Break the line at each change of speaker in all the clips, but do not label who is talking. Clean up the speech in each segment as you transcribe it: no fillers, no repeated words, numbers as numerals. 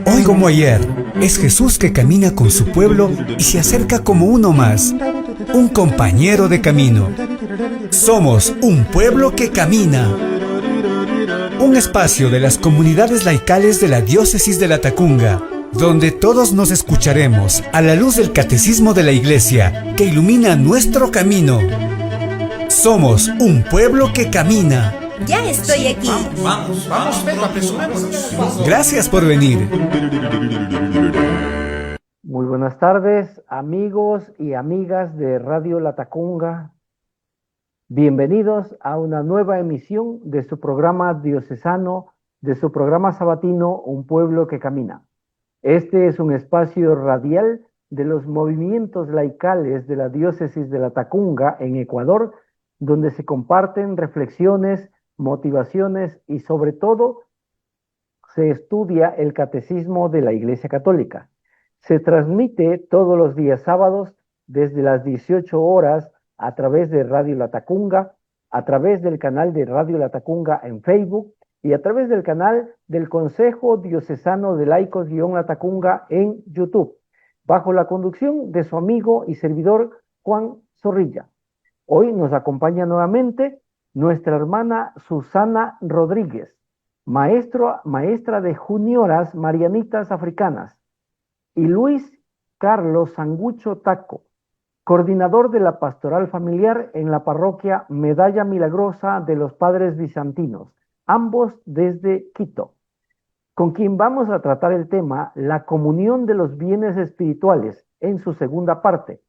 Hoy como ayer, es Jesús que camina con su pueblo y se acerca como uno más, un compañero de camino. Somos un pueblo que camina. Un espacio de las comunidades laicales de la diócesis de Latacunga, donde todos nos escucharemos a la luz del catecismo de la Iglesia que ilumina nuestro camino. Somos un pueblo que camina.
Ya estoy aquí.
Vamos, Pedro, apresurémonos.
Gracias por venir.
Muy buenas tardes, amigos y amigas de Radio Latacunga. Bienvenidos a una nueva emisión de su programa diocesano, de su programa sabatino Un Pueblo que Camina. Este es un espacio radial de los movimientos laicales de la diócesis de Latacunga en Ecuador, donde se comparten reflexiones, motivaciones y sobre todo se estudia el catecismo de la Iglesia Católica. Se transmite todos los días sábados desde las 18 horas a través de Radio Latacunga, a través del canal de Radio Latacunga en Facebook y a través del canal del Consejo Diocesano de Laicos-Latacunga en YouTube, bajo la conducción de su amigo y servidor Juan Zorrilla. Hoy nos acompaña nuevamente nuestra hermana Susana Rodríguez, maestra de junioras marianitas africanas, y Luis Carlos Sangucho Taco, coordinador de la pastoral familiar en la parroquia Medalla Milagrosa de los Padres Bizantinos, ambos desde Quito, con quien vamos a tratar el tema la comunión de los bienes espirituales en su segunda parte,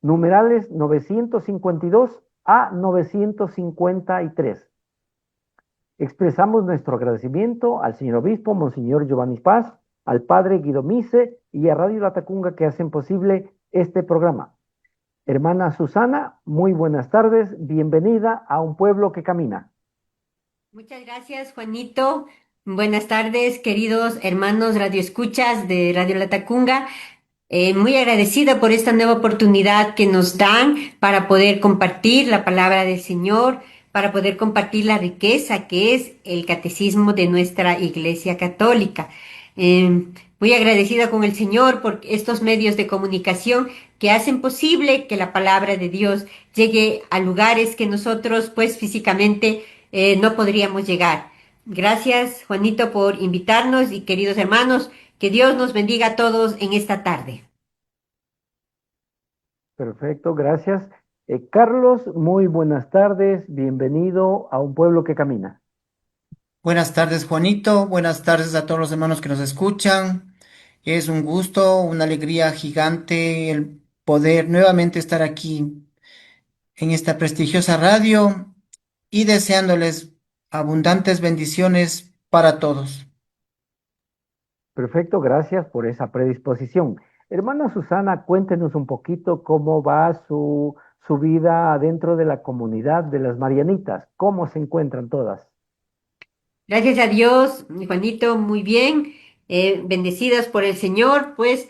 numerales 952 a 953. Expresamos nuestro agradecimiento al señor obispo, Monseñor Giovanni Paz, al padre Guido Mise y a Radio Latacunga que hacen posible este programa. Hermana Susana, muy buenas tardes, bienvenida a Un Pueblo que Camina.
Muchas gracias, Juanito. Buenas tardes, queridos hermanos radioescuchas de Radio Latacunga. Muy agradecida por esta nueva oportunidad que nos dan para poder compartir la palabra del Señor, para poder compartir la riqueza que es el catecismo de nuestra Iglesia Católica. Muy agradecida con el Señor por estos medios de comunicación que hacen posible que la palabra de Dios llegue a lugares que nosotros, pues, físicamente no podríamos llegar. Gracias, Juanito, por invitarnos y queridos hermanos, que Dios nos bendiga a todos en esta tarde.
Perfecto, gracias. Carlos, muy buenas tardes, bienvenido a Un Pueblo que Camina.
Buenas tardes, Juanito. Buenas tardes a todos los hermanos que nos escuchan. Es un gusto, una alegría gigante el poder nuevamente estar aquí en esta prestigiosa radio y deseándoles abundantes bendiciones para todos.
Perfecto, gracias por esa predisposición. Hermana Susana, cuéntenos un poquito cómo va su vida dentro de la comunidad de las Marianitas, cómo se encuentran todas.
Gracias a Dios, Juanito, muy bien. Bendecidas por el Señor, pues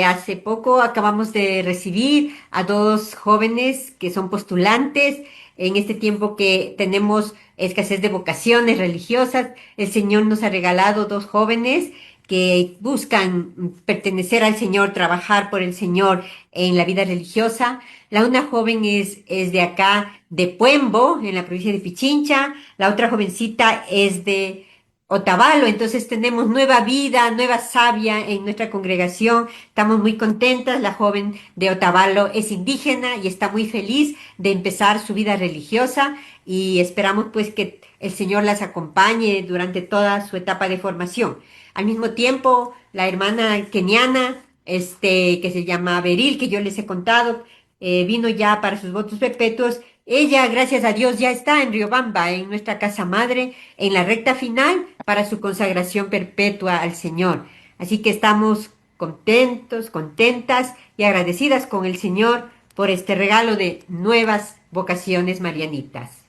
hace poco acabamos de recibir a dos jóvenes que son postulantes. En este tiempo que tenemos escasez de vocaciones religiosas, el Señor nos ha regalado dos jóvenes que buscan pertenecer al Señor, trabajar por el Señor en la vida religiosa. La una joven es de acá, de Puembo, en la provincia de Pichincha. La otra jovencita es de Otavalo. Entonces tenemos nueva vida, nueva savia en nuestra congregación. Estamos muy contentas. La joven de Otavalo es indígena y está muy feliz de empezar su vida religiosa y esperamos pues que el Señor las acompañe durante toda su etapa de formación. Al mismo tiempo, la hermana keniana, que se llama Beril, que yo les he contado, vino ya para sus votos perpetuos. Ella, gracias a Dios, ya está en Riobamba, en nuestra casa madre, en la recta final para su consagración perpetua al Señor. Así que estamos contentos, contentas y agradecidas con el Señor por este regalo de nuevas vocaciones marianitas.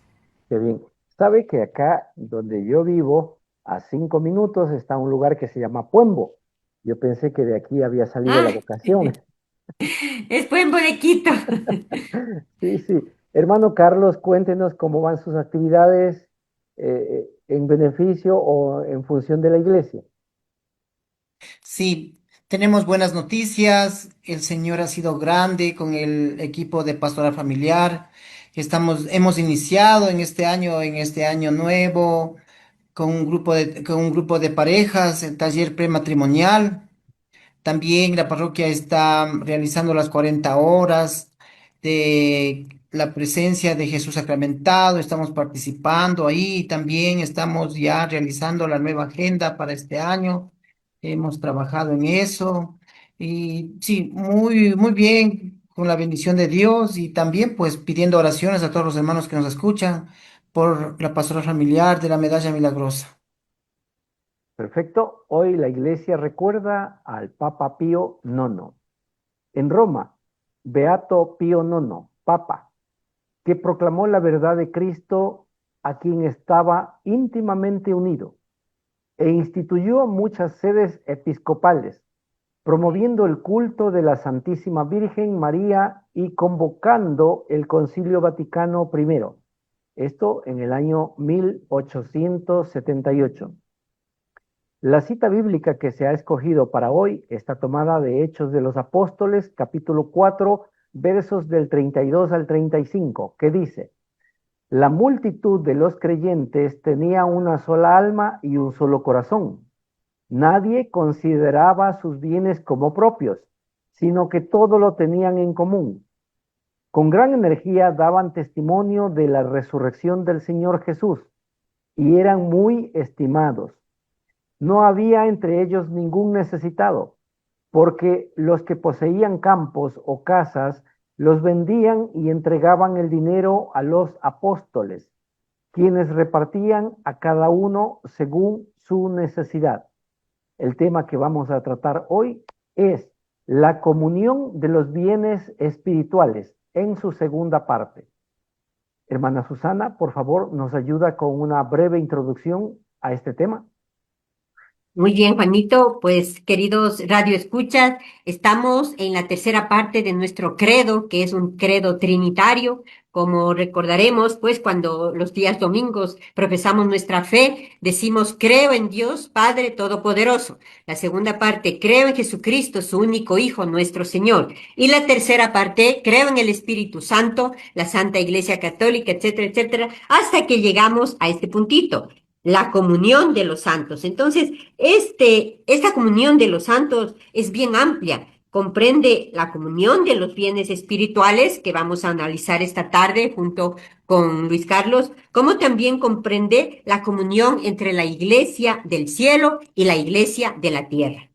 Qué bien. Sabe que acá donde yo vivo, a 5 minutos, está un lugar que se llama Puembo. Yo pensé que de aquí había salido la
Ah,
vocación.
es buen bonequito.
Sí, sí. Hermano Carlos, cuéntenos cómo van sus actividades en beneficio o en función de la iglesia.
Sí, tenemos buenas noticias. El Señor ha sido grande con el equipo de pastoral familiar. Hemos iniciado en este año nuevo, con un grupo de parejas, el taller prematrimonial. También la parroquia está realizando las 40 horas de la presencia de Jesús sacramentado. Estamos participando ahí. También estamos ya realizando la nueva agenda para este año. Hemos trabajado en eso. Y sí, muy, muy bien, con la bendición de Dios y también pues pidiendo oraciones a todos los hermanos que nos escuchan por la pastoral familiar de la Medalla Milagrosa.
Perfecto. Hoy la iglesia recuerda al Papa Pío IX. En Roma, Beato Pío IX, Papa, que proclamó la verdad de Cristo a quien estaba íntimamente unido e instituyó muchas sedes episcopales, promoviendo el culto de la Santísima Virgen María y convocando el Concilio Vaticano I. Esto en el año 1878. La cita bíblica que se ha escogido para hoy está tomada de Hechos de los Apóstoles, capítulo 4, versos del 32 al 35, que dice: la multitud de los creyentes tenía una sola alma y un solo corazón. Nadie consideraba sus bienes como propios, sino que todo lo tenían en común. Con gran energía daban testimonio de la resurrección del Señor Jesús y eran muy estimados. No había entre ellos ningún necesitado, porque los que poseían campos o casas los vendían y entregaban el dinero a los apóstoles, quienes repartían a cada uno según su necesidad. El tema que vamos a tratar hoy es la comunión de los bienes espirituales en su segunda parte. Hermana Susana, por favor, nos ayuda con una breve introducción a este tema.
Muy bien, Juanito, pues queridos radio escuchas, estamos en la tercera parte de nuestro credo, que es un credo trinitario. Como recordaremos, pues cuando los días domingos profesamos nuestra fe, decimos creo en Dios Padre Todopoderoso. La segunda parte, creo en Jesucristo, su único Hijo, nuestro Señor. Y la tercera parte, creo en el Espíritu Santo, la Santa Iglesia Católica, etcétera, etcétera, hasta que llegamos a este puntito, la comunión de los santos. Entonces, esta comunión de los santos es bien amplia. Comprende la comunión de los bienes espirituales que vamos a analizar esta tarde junto con Luis Carlos, como también comprende la comunión entre la iglesia del cielo y la iglesia de la tierra.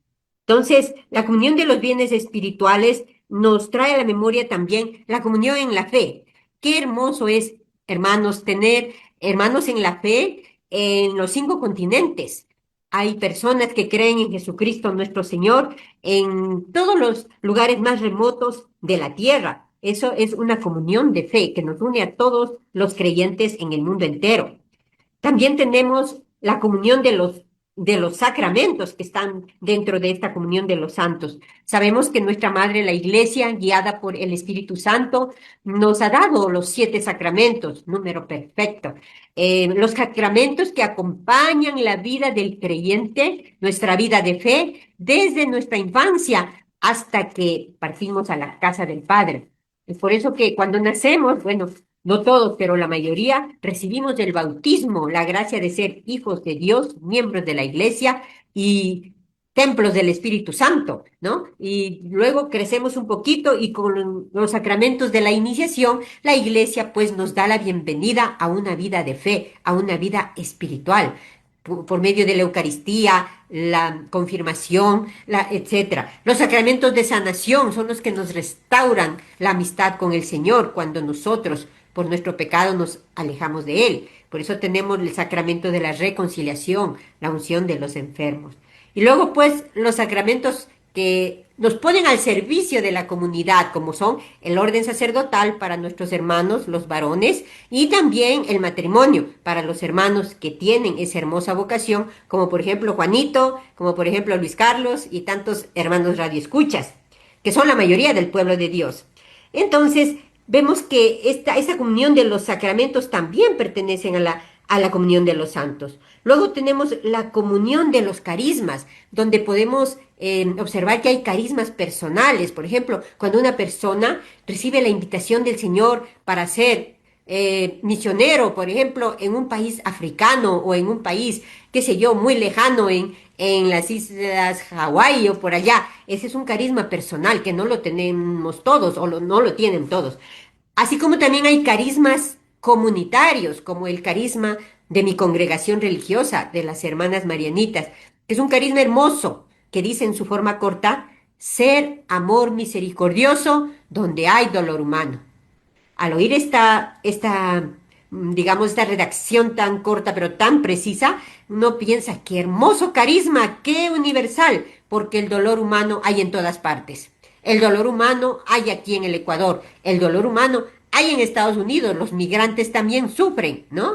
Entonces, la comunión de los bienes espirituales nos trae a la memoria también la comunión en la fe. Qué hermoso es, hermanos, tener hermanos en la fe en los 5 continentes. Hay personas que creen en Jesucristo nuestro Señor en todos los lugares más remotos de la tierra. Eso es una comunión de fe que nos une a todos los creyentes en el mundo entero. También tenemos la comunión de los sacramentos que están dentro de esta comunión de los santos. Sabemos que nuestra Madre, la Iglesia, guiada por el Espíritu Santo, nos ha dado los 7 sacramentos, número perfecto. Los sacramentos que acompañan la vida del creyente, nuestra vida de fe, desde nuestra infancia hasta que partimos a la casa del Padre. Es por eso que cuando nacemos, bueno, no todos, pero la mayoría, recibimos el bautismo, la gracia de ser hijos de Dios, miembros de la iglesia y templos del Espíritu Santo, ¿no? Y luego crecemos un poquito y con los sacramentos de la iniciación, la iglesia pues nos da la bienvenida a una vida de fe, a una vida espiritual, por medio de la Eucaristía, la confirmación, etcétera. Los sacramentos de sanación son los que nos restauran la amistad con el Señor cuando nosotros por nuestro pecado nos alejamos de Él. Por eso tenemos el sacramento de la reconciliación, la unción de los enfermos. Y luego, pues, los sacramentos que nos ponen al servicio de la comunidad, como son el orden sacerdotal para nuestros hermanos, los varones, y también el matrimonio para los hermanos que tienen esa hermosa vocación, como por ejemplo Juanito, como por ejemplo Luis Carlos y tantos hermanos radioescuchas, que son la mayoría del pueblo de Dios. Entonces, vemos que esta comunión de los sacramentos también pertenecen a la comunión de los santos. Luego tenemos la comunión de los carismas, donde podemos observar que hay carismas personales. Por ejemplo, cuando una persona recibe la invitación del Señor para ser misionero, por ejemplo, en un país africano o en un país, qué sé yo, muy lejano en las islas Hawái o por allá. Ese es un carisma personal que no lo tenemos todos o no lo tienen todos. Así como también hay carismas comunitarios, como el carisma de mi congregación religiosa, de las hermanas marianitas, que es un carisma hermoso, que dice en su forma corta, ser amor misericordioso donde hay dolor humano. Al oír digamos, esta redacción tan corta pero tan precisa, uno piensa, qué hermoso carisma, qué universal, porque el dolor humano hay en todas partes. El dolor humano hay aquí en el Ecuador, el dolor humano hay en Estados Unidos, los migrantes también sufren, ¿no?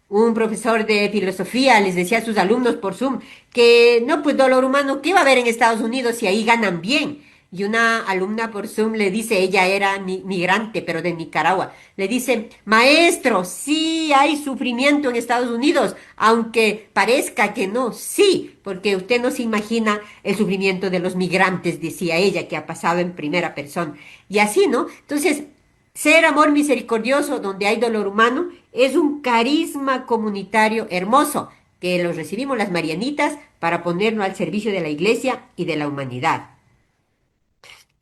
Un profesor de filosofía les decía a sus alumnos por Zoom que no, pues dolor humano, ¿qué va a haber en Estados Unidos si ahí ganan bien? Y una alumna por Zoom le dice, ella era migrante, pero de Nicaragua, le dice, maestro, sí hay sufrimiento en Estados Unidos, aunque parezca que no, sí, porque usted no se imagina el sufrimiento de los migrantes, decía ella, que ha pasado en primera persona. Y así, ¿no? Entonces, ser amor misericordioso donde hay dolor humano es un carisma comunitario hermoso que los recibimos las marianitas para ponerlo al servicio de la iglesia y de la humanidad.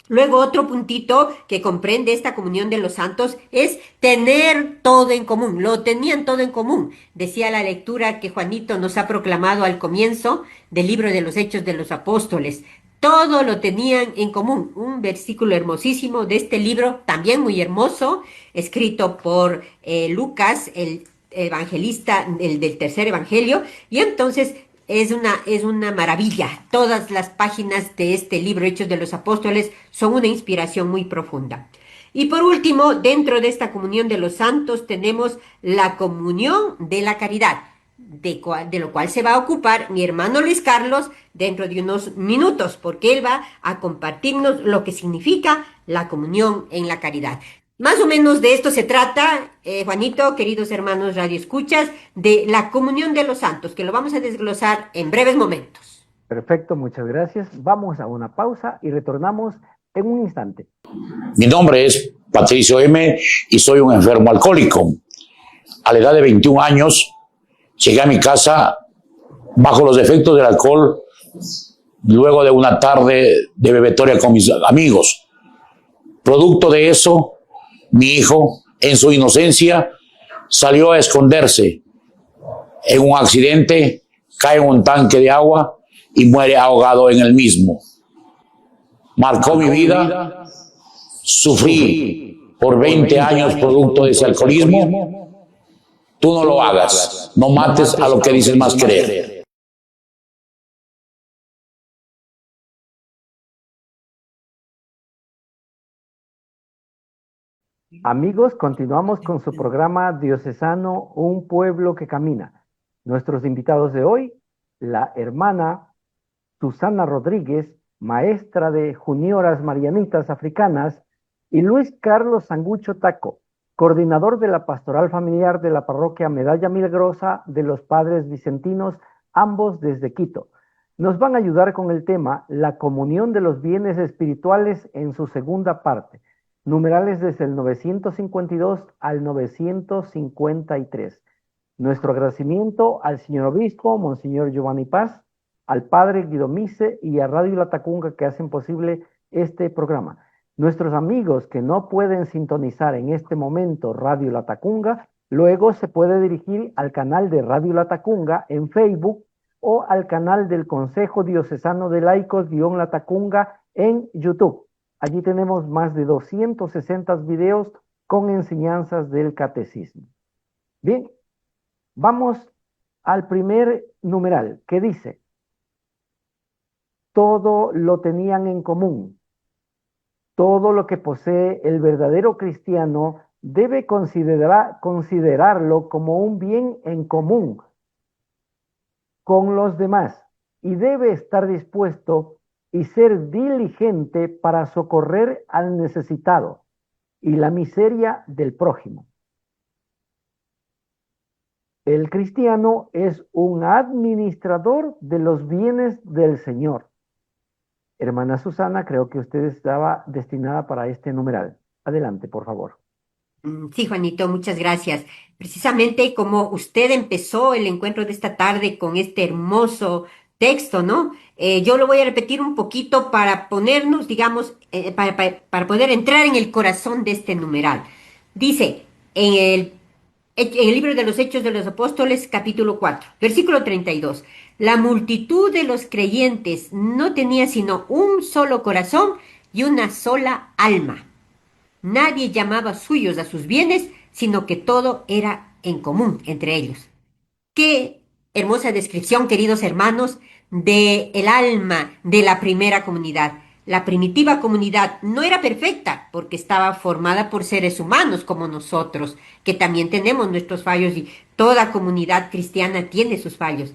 Luego otro puntito que comprende esta comunión de los santos es tener todo en común. Lo tenían todo en común. Decía la lectura que Juanito nos ha proclamado al comienzo del libro de los Hechos de los Apóstoles. Todo lo tenían en común. Un versículo hermosísimo de este libro, también muy hermoso, escrito por Lucas, el evangelista, el del tercer evangelio. Y entonces es una maravilla. Todas las páginas de este libro, Hechos de los Apóstoles, son una inspiración muy profunda. Y por último, dentro de esta comunión de los santos tenemos la comunión de la caridad, de lo cual se va a ocupar mi hermano Luis Carlos dentro de unos minutos, porque él va a compartirnos lo que significa la comunión en la caridad. Más o menos de esto se trata, Juanito, queridos hermanos radioescuchas, de la comunión de los santos, que lo vamos a desglosar en breves momentos.
Perfecto, muchas gracias. Vamos a una pausa y retornamos en un instante.
Mi nombre es Patricio M. y soy un enfermo alcohólico. A la edad de 21 años llegué a mi casa bajo los efectos del alcohol luego de una tarde de bebetoria con mis amigos. Producto de eso, mi hijo, en su inocencia, salió a esconderse. En un accidente, cae en un tanque de agua y muere ahogado en el mismo. Marcó mi vida, sufrí por 20 años producto de ese alcoholismo. Tú no lo hagas, no mates a lo que dices más querer.
Amigos, continuamos con su programa diocesano Un Pueblo que Camina. Nuestros invitados de hoy, la hermana Susana Rodríguez, maestra de Junioras Marianitas Africanas, y Luis Carlos Sangucho Taco, coordinador de la Pastoral Familiar de la Parroquia Medalla Milagrosa de los Padres Vicentinos, ambos desde Quito. Nos van a ayudar con el tema La comunión de los bienes espirituales en su segunda parte. Numerales desde el 952 al 953. Nuestro agradecimiento al señor obispo, Monseñor Giovanni Paz, al padre Guido Mise y a Radio La Tacunga que hacen posible este programa. Nuestros amigos que no pueden sintonizar en este momento Radio La Tacunga, luego se puede dirigir al canal de Radio La Tacunga en Facebook o al canal del Consejo Diocesano de Laicos-La Tacunga en YouTube. Allí tenemos más de 260 videos con enseñanzas del catecismo. Bien, vamos al primer numeral que dice, todo lo tenían en común. Todo lo que posee el verdadero cristiano debe considerarlo como un bien en común con los demás y debe estar dispuesto y ser diligente para socorrer al necesitado, y la miseria del prójimo. El cristiano es un administrador de los bienes del Señor. Hermana Susana, creo que usted estaba destinada para este numeral. Adelante, por favor.
Sí, Juanito, muchas gracias. Precisamente como usted empezó el encuentro de esta tarde con este hermoso texto, ¿no? Yo lo voy a repetir un poquito para ponernos, digamos, para poder entrar en el corazón de este numeral. Dice, en el libro de los Hechos de los Apóstoles, capítulo 4, versículo 32, la multitud de los creyentes no tenía sino un solo corazón y una sola alma. Nadie llamaba suyos a sus bienes, sino que todo era en común entre ellos. Qué hermosa descripción, queridos hermanos, de el alma de la primera comunidad. La primitiva comunidad no era perfecta porque estaba formada por seres humanos como nosotros, que también tenemos nuestros fallos y toda comunidad cristiana tiene sus fallos.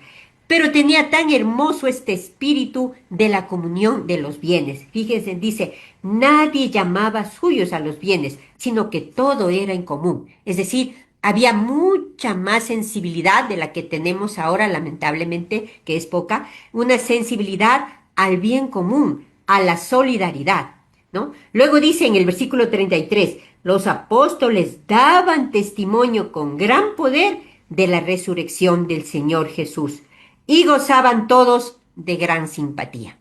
Pero tenía tan hermoso este espíritu de la comunión de los bienes. Fíjense, dice, nadie llamaba suyos a los bienes, sino que todo era en común. Es decir, había mucha más sensibilidad de la que tenemos ahora, lamentablemente, que es poca, una sensibilidad al bien común, a la solidaridad, ¿no? Luego dice en el versículo 33, los apóstoles daban testimonio con gran poder de la resurrección del Señor Jesús y gozaban todos de gran simpatía.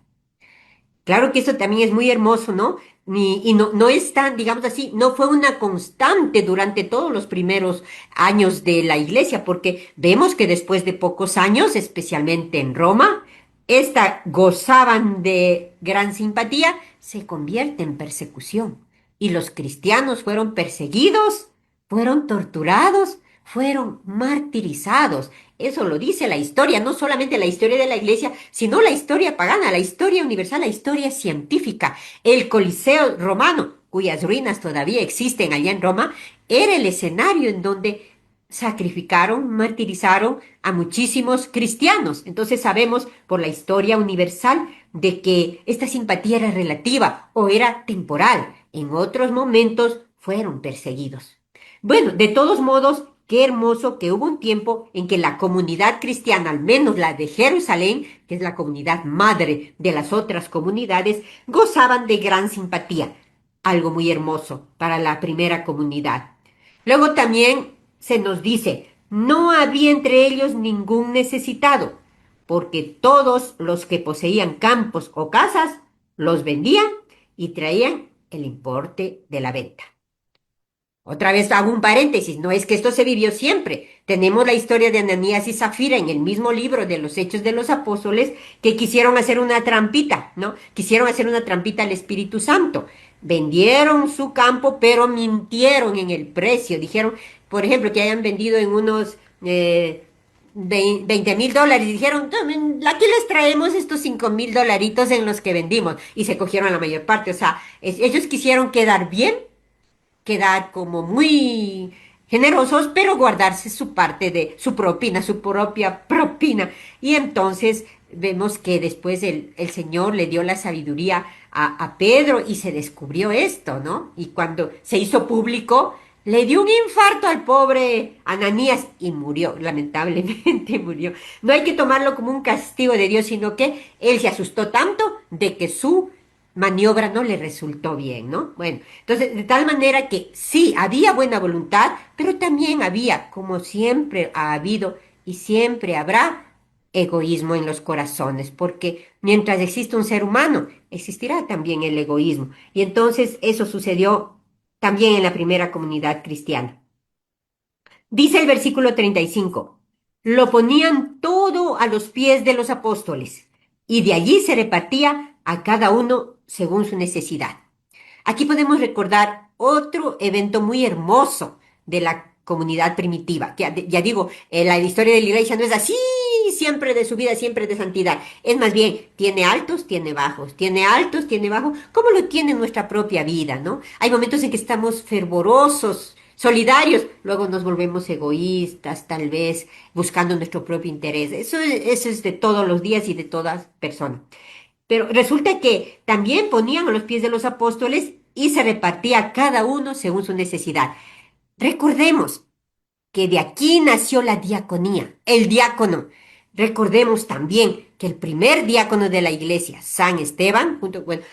Claro que esto también es muy hermoso, ¿no? Y no es tan, digamos así, no fue una constante durante todos los primeros años de la iglesia, porque vemos que después de pocos años, especialmente en Roma, esta gozaban de gran simpatía, se convierte en persecución. Y los cristianos fueron perseguidos, fueron torturados, fueron martirizados. Eso lo dice la historia, no solamente la historia de la iglesia, sino la historia pagana, la historia universal, la historia científica. El Coliseo romano, cuyas ruinas todavía existen allá en Roma, era el escenario en donde sacrificaron, martirizaron a muchísimos cristianos. Entonces sabemos por la historia universal de que esta simpatía era relativa o era temporal. En otros momentos fueron perseguidos. Bueno, de todos modos, qué hermoso que hubo un tiempo en que la comunidad cristiana, al menos la de Jerusalén, que es la comunidad madre de las otras comunidades, gozaban de gran simpatía. Algo muy hermoso para la primera comunidad. Luego también se nos dice, no había entre ellos ningún necesitado, porque todos los que poseían campos o casas los vendían y traían el importe de la venta. Otra vez hago un paréntesis, no es que esto se vivió siempre. Tenemos la historia de Ananías y Zafira en el mismo libro de los Hechos de los Apóstoles que quisieron hacer una trampita, ¿no? Quisieron hacer una trampita al Espíritu Santo. Vendieron su campo, pero mintieron en el precio. Dijeron, por ejemplo, que hayan vendido en unos $20,000. Y dijeron, aquí les traemos estos $5,000 en los que vendimos. Y se cogieron la mayor parte. O sea, ellos quisieron quedar bien, quedar como muy generosos, pero guardarse su parte de su propina, su propia propina. Y entonces vemos que después el Señor le dio la sabiduría a Pedro y se descubrió esto, ¿no? Y cuando se hizo público, le dio un infarto al pobre Ananías y murió, lamentablemente murió. No hay que tomarlo como un castigo de Dios, sino que él se asustó tanto de que su maniobra no le resultó bien, ¿no? Bueno, entonces, de tal manera que sí, había buena voluntad, pero también había, como siempre ha habido y siempre habrá, egoísmo en los corazones, porque mientras existe un ser humano, existirá también el egoísmo. Y entonces eso sucedió también en la primera comunidad cristiana. Dice el versículo 35, lo ponían todo a los pies de los apóstoles, y de allí se repartía a cada uno según su necesidad. Aquí podemos recordar otro evento muy hermoso de la comunidad primitiva, que ya digo, la historia de la iglesia no es así siempre de su vida, siempre de santidad. Es más bien, tiene altos, tiene bajos, tiene altos, tiene bajos, como lo tiene nuestra propia vida, ¿no? Hay momentos en que estamos fervorosos, solidarios, luego nos volvemos egoístas, tal vez buscando nuestro propio interés. Eso es de todos los días y de todas personas. Pero resulta que también ponían a los pies de los apóstoles y se repartía a cada uno según su necesidad. Recordemos que de aquí nació la diaconía, el diácono. Recordemos también que el primer diácono de la iglesia, San Esteban, bueno,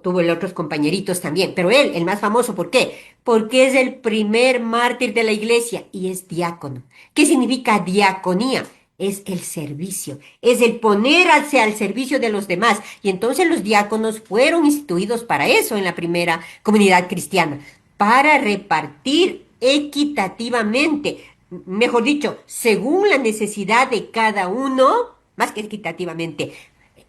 tuvo los otros compañeritos también, pero él, el más famoso, ¿por qué? Porque es el primer mártir de la iglesia y es diácono. ¿Qué significa diaconía? Es el servicio, es el ponerse al servicio de los demás. Y entonces los diáconos fueron instituidos para eso en la primera comunidad cristiana, para repartir equitativamente, mejor dicho, según la necesidad de cada uno, más que equitativamente,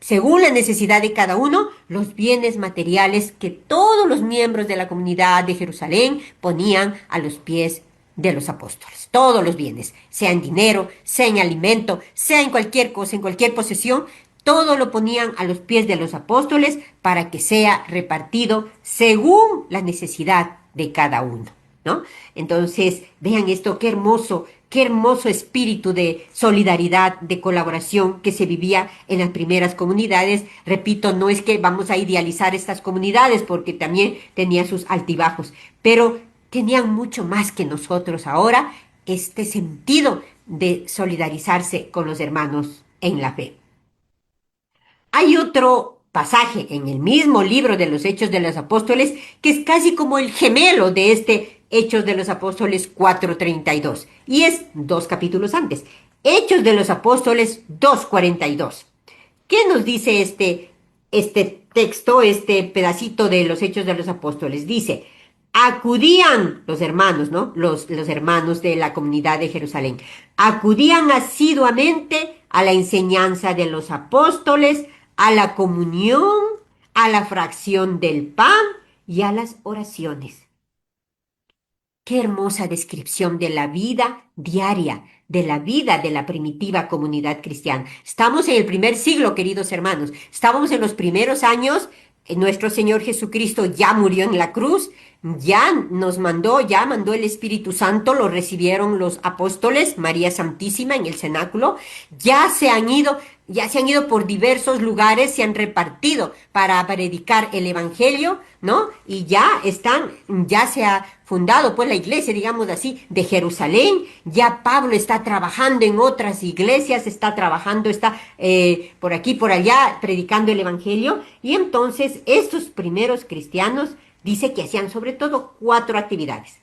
según la necesidad de cada uno, los bienes materiales que todos los miembros de la comunidad de Jerusalén ponían a los pies de los apóstoles. Todos los bienes, sea en dinero, sea en alimento, sea en cualquier cosa, en cualquier posesión, todo lo ponían a los pies de los apóstoles para que sea repartido según la necesidad de cada uno, ¿no? Entonces, vean esto, qué hermoso espíritu de solidaridad, de colaboración que se vivía en las primeras comunidades. Repito, no es que vamos a idealizar estas comunidades porque también tenían sus altibajos, pero tenían mucho más que nosotros ahora, este sentido de solidarizarse con los hermanos en la fe. Hay otro pasaje en el mismo libro de los Hechos de los Apóstoles que es casi como el gemelo de este Hechos de los Apóstoles 4:32 y es 2 capítulos antes. Hechos de los Apóstoles 2:42. ¿Qué nos dice este texto, este pedacito de los Hechos de los Apóstoles? Dice, acudían los hermanos, ¿no? Los hermanos de la comunidad de Jerusalén. Acudían asiduamente a la enseñanza de los apóstoles, a la comunión, a la fracción del pan y a las oraciones. Qué hermosa descripción de la vida diaria, de la vida de la primitiva comunidad cristiana. Estamos en el primer siglo, queridos hermanos. Estábamos en los primeros años. Nuestro Señor Jesucristo ya murió en la cruz, ya mandó el Espíritu Santo, lo recibieron los apóstoles, María Santísima en el cenáculo, ya se han ido por diversos lugares, se han repartido para predicar el Evangelio, ¿no? Y ya se ha fundado pues la iglesia, digamos así, de Jerusalén. Ya Pablo está trabajando en otras iglesias, está por aquí, por allá, predicando el Evangelio. Y entonces estos primeros cristianos dice que hacían sobre todo 4 actividades.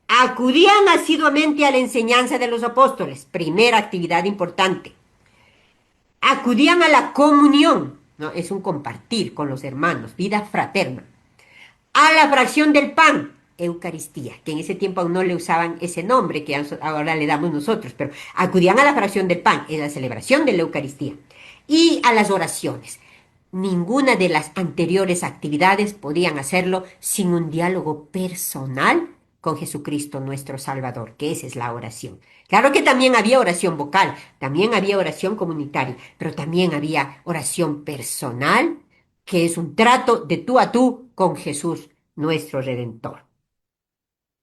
Acudían asiduamente a la enseñanza de los apóstoles, primera actividad importante. Acudían a la comunión, ¿no? Es un compartir con los hermanos, vida fraterna. A la fracción del pan, Eucaristía, que en ese tiempo aún no le usaban ese nombre que ahora le damos nosotros, pero acudían a la fracción del pan, en la celebración de la Eucaristía. Y a las oraciones. Ninguna de las anteriores actividades podían hacerlo sin un diálogo personal con Jesucristo nuestro Salvador, que esa es la oración. Claro que también había oración vocal, también había oración comunitaria, pero también había oración personal, que es un trato de tú a tú con Jesús nuestro Redentor.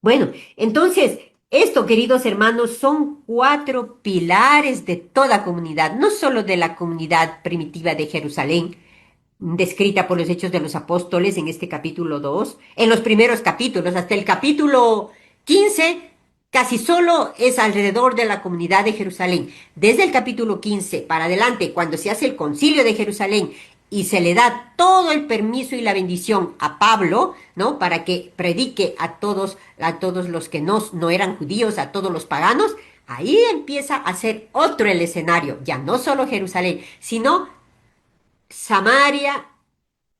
Bueno, entonces, esto, queridos hermanos, son 4 pilares de toda comunidad, no solo de la comunidad primitiva de Jerusalén, descrita por los Hechos de los Apóstoles en este capítulo 2, en los primeros capítulos, hasta el capítulo 15, casi solo es alrededor de la comunidad de Jerusalén. Desde el capítulo 15 para adelante, cuando se hace el concilio de Jerusalén y se le da todo el permiso y la bendición a Pablo, ¿no? Para que predique a todos los que no eran judíos, a todos los paganos, ahí empieza a ser otro el escenario, ya no solo Jerusalén, sino Samaria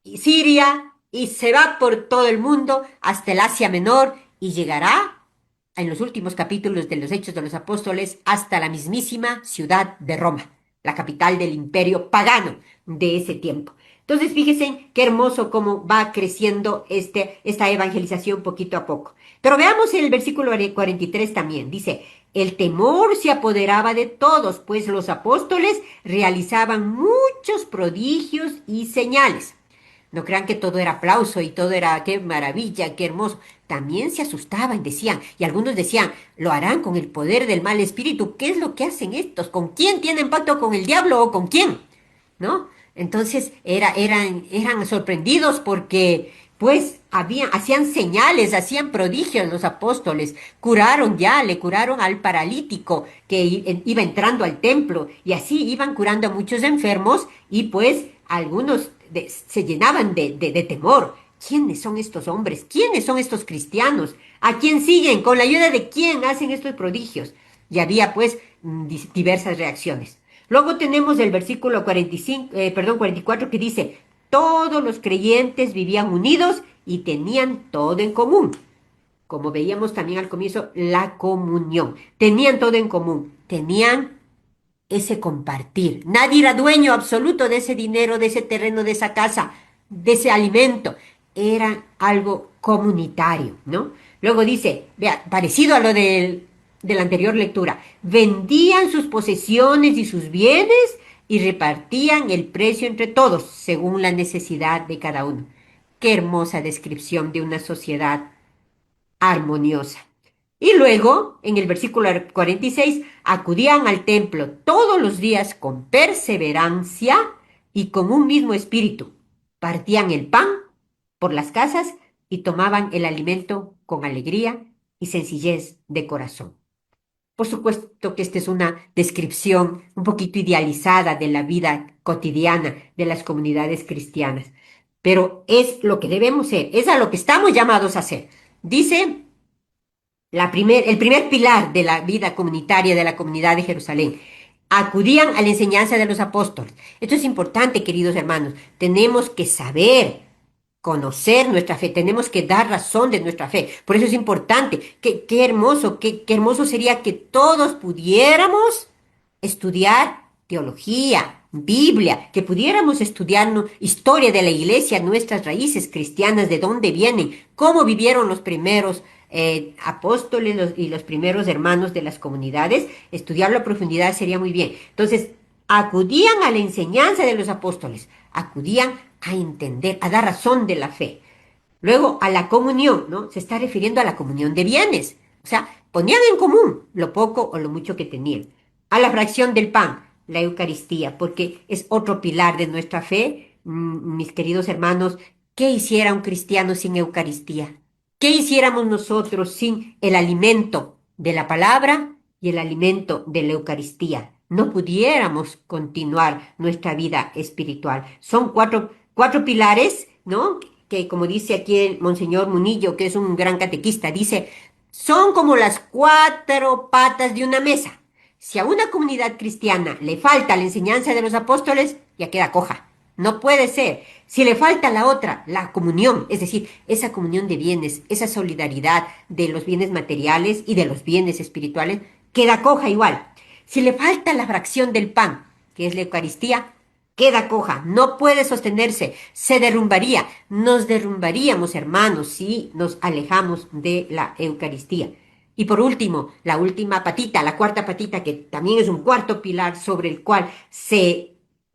y Siria, y se va por todo el mundo hasta el Asia Menor y llegará en los últimos capítulos de los Hechos de los Apóstoles hasta la mismísima ciudad de Roma, la capital del imperio pagano de ese tiempo. Entonces, fíjense qué hermoso cómo va creciendo esta evangelización poquito a poco. Pero veamos el versículo 43 también. Dice, el temor se apoderaba de todos, pues los apóstoles realizaban muchos prodigios y señales. No crean que todo era aplauso y todo era qué maravilla, qué hermoso. También se asustaban, decían, y algunos decían, lo harán con el poder del mal espíritu. ¿Qué es lo que hacen estos? ¿Con quién tienen pacto? ¿Con el diablo o con quién? ¿No? Entonces eran sorprendidos porque pues hacían señales, hacían prodigios los apóstoles, le curaron al paralítico que iba entrando al templo y así iban curando a muchos enfermos y pues algunos se llenaban de temor. ¿Quiénes son estos hombres? ¿Quiénes son estos cristianos? ¿A quién siguen? ¿Con la ayuda de quién hacen estos prodigios? Y había pues diversas reacciones. Luego tenemos el versículo 44 que dice, todos los creyentes vivían unidos y tenían todo en común. Como veíamos también al comienzo, la comunión. Tenían todo en común. Tenían ese compartir. Nadie era dueño absoluto de ese dinero, de ese terreno, de esa casa, de ese alimento. Era algo comunitario, ¿no? Luego dice, vea, parecido a lo de la anterior lectura, vendían sus posesiones y sus bienes y repartían el precio entre todos, según la necesidad de cada uno. Qué hermosa descripción de una sociedad armoniosa. Y luego, en el versículo 46, acudían al templo todos los días con perseverancia y con un mismo espíritu. Partían el pan por las casas y tomaban el alimento con alegría y sencillez de corazón. Por supuesto que esta es una descripción un poquito idealizada de la vida cotidiana de las comunidades cristianas, pero es lo que debemos ser, es a lo que estamos llamados a hacer. Dice el primer pilar de la vida comunitaria de la comunidad de Jerusalén. Acudían a la enseñanza de los apóstoles. Esto es importante, queridos hermanos. Tenemos que saber, conocer nuestra fe, tenemos que dar razón de nuestra fe. Por eso es importante. Qué hermoso, qué hermoso sería que todos pudiéramos estudiar teología, Biblia, que pudiéramos estudiar historia de la iglesia, nuestras raíces cristianas, de dónde vienen, cómo vivieron los primeros apóstoles y los primeros hermanos de las comunidades, estudiarlo a profundidad sería muy bien. Entonces, acudían a la enseñanza de los apóstoles, acudían a entender, a dar razón de la fe. Luego, a la comunión, ¿no? Se está refiriendo a la comunión de bienes. O sea, ponían en común lo poco o lo mucho que tenían. A la fracción del pan, la Eucaristía, porque es otro pilar de nuestra fe. Mis queridos hermanos, ¿qué hiciera un cristiano sin Eucaristía? ¿Qué hiciéramos nosotros sin el alimento de la palabra y el alimento de la Eucaristía? No pudiéramos continuar nuestra vida espiritual. Son cuatro pilares, ¿no? Que como dice aquí el Monseñor Munillo, que es un gran catequista, dice, son como las cuatro patas de una mesa. Si a una comunidad cristiana le falta la enseñanza de los apóstoles, ya queda coja. No puede ser. Si le falta la otra, la comunión, es decir, esa comunión de bienes, esa solidaridad de los bienes materiales y de los bienes espirituales, queda coja igual. Si le falta la fracción del pan, que es la Eucaristía, queda coja, no puede sostenerse, se derrumbaría. Nos derrumbaríamos, hermanos, si nos alejamos de la Eucaristía. Y por último, la última patita, la cuarta patita, que también es un cuarto pilar sobre el cual se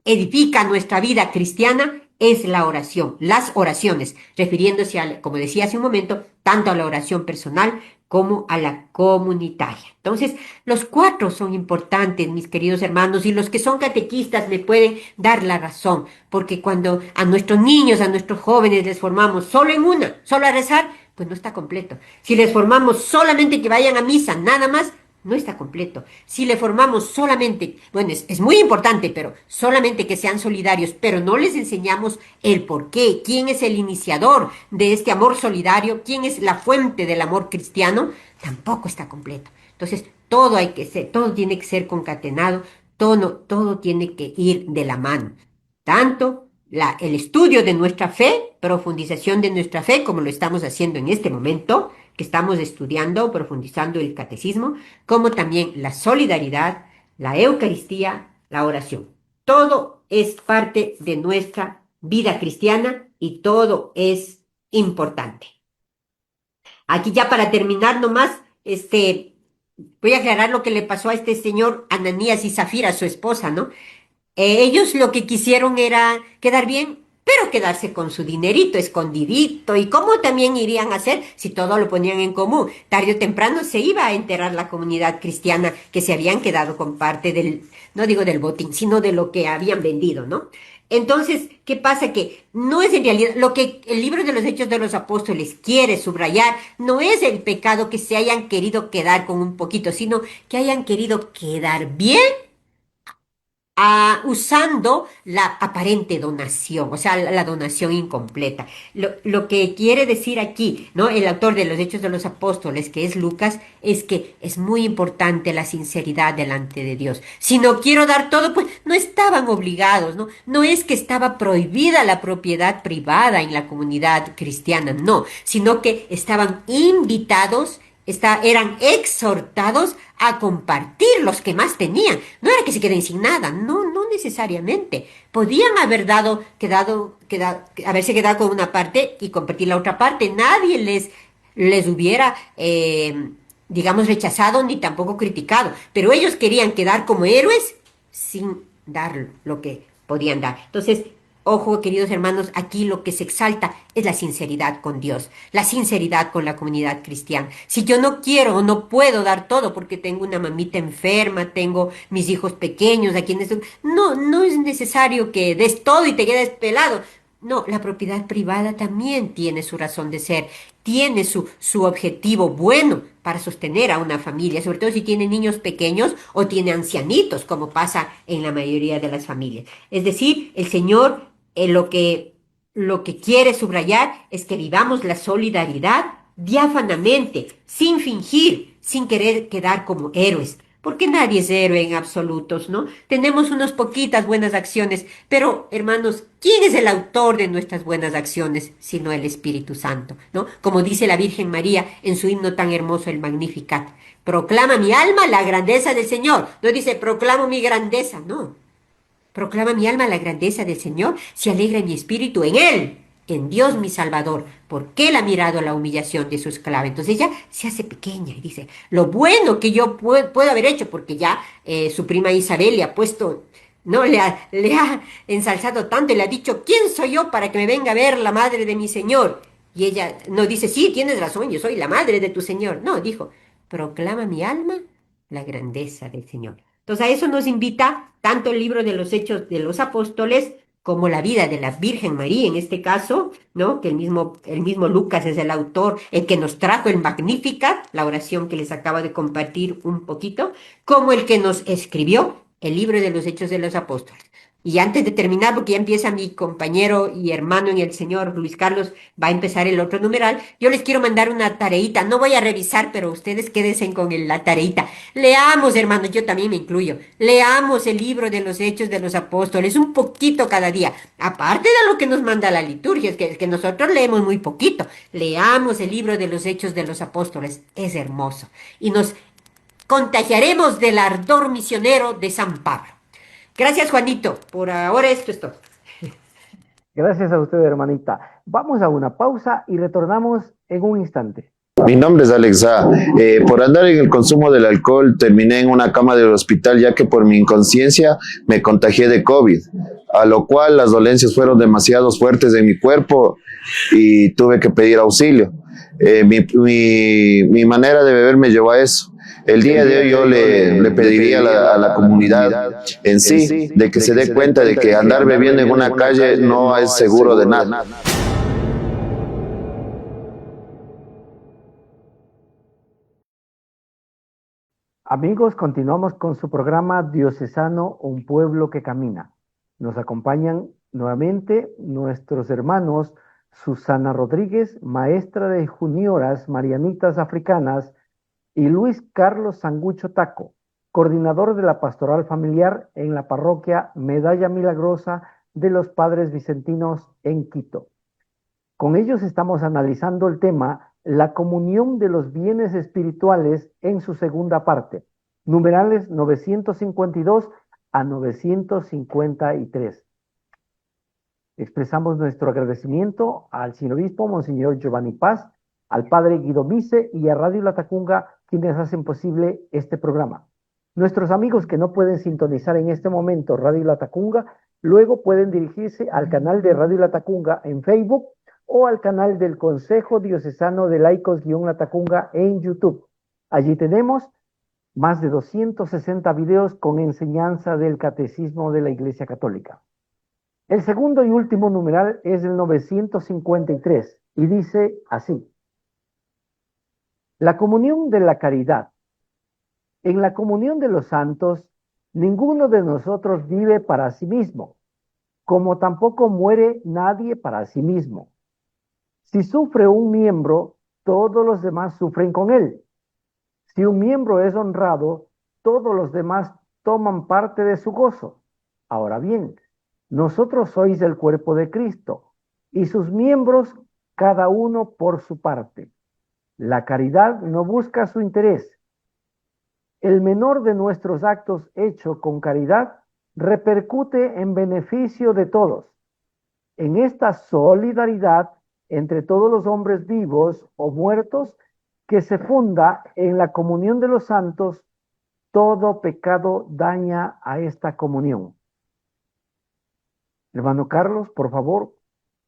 edifica nuestra vida cristiana, es la oración, las oraciones, refiriéndose a, como decía hace un momento, tanto a la oración personal como a la comunitaria. Entonces, los cuatro son importantes, mis queridos hermanos, y los que son catequistas me pueden dar la razón, porque cuando a nuestros niños, a nuestros jóvenes les formamos solo en una, solo a rezar, pues no está completo. Si les formamos solamente que vayan a misa, nada más, no está completo. Si le formamos solamente, bueno, es muy importante, pero solamente que sean solidarios, pero no les enseñamos el por qué, quién es el iniciador de este amor solidario, quién es la fuente del amor cristiano, tampoco está completo. Entonces, todo tiene que ser concatenado, todo tiene que ir de la mano. Tanto el estudio de nuestra fe, profundización de nuestra fe, como lo estamos haciendo en este momento, que estamos estudiando, profundizando el catecismo, como también la solidaridad, la Eucaristía, la oración. Todo es parte de nuestra vida cristiana y todo es importante. Aquí ya para terminar nomás, voy a aclarar lo que le pasó a este señor Ananías y Zafira, su esposa, ¿no? Ellos lo que quisieron era quedar bien, pero primero quedarse con su dinerito escondidito. ¿Y cómo también irían a hacer si todo lo ponían en común? Tarde o temprano se iba a enterar la comunidad cristiana que se habían quedado con parte del, no digo del botín, sino de lo que habían vendido, ¿no? Entonces, ¿qué pasa? Que no es en realidad lo que el libro de los Hechos de los Apóstoles quiere subrayar, no es el pecado que se hayan querido quedar con un poquito, sino que hayan querido quedar bien usando la aparente donación, o sea, la donación incompleta. Lo que quiere decir aquí, ¿no? El autor de los Hechos de los Apóstoles, que es Lucas, es que es muy importante la sinceridad delante de Dios. Si no quiero dar todo, pues no estaban obligados, ¿no? No es que estaba prohibida la propiedad privada en la comunidad cristiana, no, sino que estaban invitados, eran exhortados a compartir los que más tenían. No era que se queden sin nada, no, no necesariamente. Podían haber haberse quedado con una parte y compartir la otra parte. Nadie les hubiera, digamos, rechazado ni tampoco criticado. Pero ellos querían quedar como héroes sin dar lo que podían dar. Entonces, ojo, queridos hermanos, aquí lo que se exalta es la sinceridad con Dios, la sinceridad con la comunidad cristiana. Si yo no quiero o no puedo dar todo porque tengo una mamita enferma, tengo mis hijos pequeños a quienes... No, no es necesario que des todo y te quedes pelado. No, la propiedad privada también tiene su razón de ser, tiene su objetivo bueno para sostener a una familia, sobre todo si tiene niños pequeños o tiene ancianitos, como pasa en la mayoría de las familias. Es decir, el Señor lo que quiere subrayar es que vivamos la solidaridad diáfanamente, sin fingir, sin querer quedar como héroes. Porque nadie es héroe en absolutos, ¿no? Tenemos unas poquitas buenas acciones, pero hermanos, ¿quién es el autor de nuestras buenas acciones sino el Espíritu Santo, ¿no? Como dice la Virgen María en su himno tan hermoso, el Magnificat. Proclama mi alma la grandeza del Señor. No dice proclamo mi grandeza, no. Proclama mi alma la grandeza del Señor, se alegra mi espíritu en Él, en Dios mi Salvador, porque Él ha mirado la humillación de su esclava. Entonces ella se hace pequeña y dice, lo bueno que yo puedo haber hecho, porque ya su prima Isabel le ha puesto, no, le ha ensalzado tanto y le ha dicho, ¿quién soy yo para que me venga a ver la madre de mi Señor? Y ella no dice, sí, tienes razón, yo soy la madre de tu Señor. No, dijo, proclama mi alma la grandeza del Señor. Entonces a eso nos invita tanto el libro de los Hechos de los Apóstoles como la vida de la Virgen María en este caso, ¿no? Que el mismo Lucas es el autor, el que nos trajo el Magnificat, la oración que les acabo de compartir un poquito, como el que nos escribió el libro de los Hechos de los Apóstoles. Y antes de terminar, porque ya empieza mi compañero y hermano en el Señor, Luis Carlos, va a empezar el otro numeral, yo les quiero mandar una tareita, no voy a revisar, pero ustedes quédense con la tareita. Leamos, hermanos, yo también me incluyo, leamos el libro de los Hechos de los Apóstoles, un poquito cada día, aparte de lo que nos manda la liturgia, es que nosotros leemos muy poquito, leamos el libro de los Hechos de los Apóstoles, es hermoso, y nos contagiaremos del ardor misionero de San Pablo. Gracias, Juanito. Por ahora esto es todo.
Gracias a usted, hermanita. Vamos a una pausa y retornamos en un instante.
Mi nombre es Alexa. Por andar en el consumo del alcohol terminé en una cama del hospital ya que por mi inconsciencia me contagié de COVID, a lo cual las dolencias fueron demasiado fuertes en mi cuerpo y tuve que pedir auxilio. Mi manera de beber me llevó a eso. El día de hoy yo le pediría a la comunidad en sí de que se dé cuenta de que andar bebiendo en una calle no es seguro de nada.
Amigos, continuamos con su programa Diocesano, un pueblo que camina. Nos acompañan nuevamente nuestros hermanos Susana Rodríguez, maestra de junioras marianitas africanas, y Luis Carlos Sangucho Taco, coordinador de la pastoral familiar en la parroquia Medalla Milagrosa de los Padres Vicentinos en Quito. Con ellos estamos analizando el tema la comunión de los bienes espirituales en su segunda parte, numerales 952 a 953. Expresamos nuestro agradecimiento al sinobispo Monseñor Giovanni Paz, al padre Guido Mise y a Radio Latacunga, quienes hacen posible este programa. Nuestros amigos que no pueden sintonizar en este momento Radio Latacunga Luego pueden dirigirse al canal de Radio Latacunga en Facebook o al canal del Consejo Diocesano de Laicos-Latacunga en YouTube. Allí tenemos más de 260 videos con enseñanza del Catecismo de la Iglesia Católica. El segundo y último numeral es el 953 y dice así: la comunión de la caridad. En la comunión de los santos, ninguno de nosotros vive para sí mismo, como tampoco muere nadie para sí mismo. Si sufre un miembro, todos los demás sufren con él. Si un miembro es honrado, todos los demás toman parte de su gozo. Ahora bien, nosotros sois el cuerpo de Cristo y sus miembros cada uno por su parte. La caridad no busca su interés. El menor de nuestros actos hecho con caridad repercute en beneficio de todos. En esta solidaridad entre todos los hombres vivos o muertos que se funda en la comunión de los santos, todo pecado daña a esta comunión. Hermano Carlos, por favor,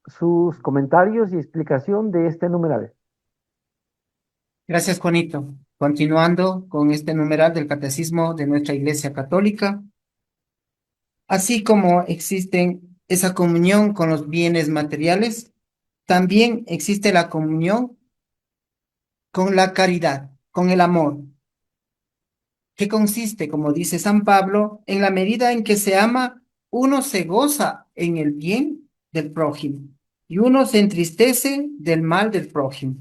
sus comentarios y explicación de este numeral.
Gracias, Juanito. Continuando con este numeral del Catecismo de nuestra Iglesia Católica, así como existen esa comunión con los bienes materiales, también existe la comunión con la caridad, con el amor, que consiste, como dice San Pablo, en la medida en que se ama, uno se goza en el bien del prójimo y uno se entristece del mal del prójimo.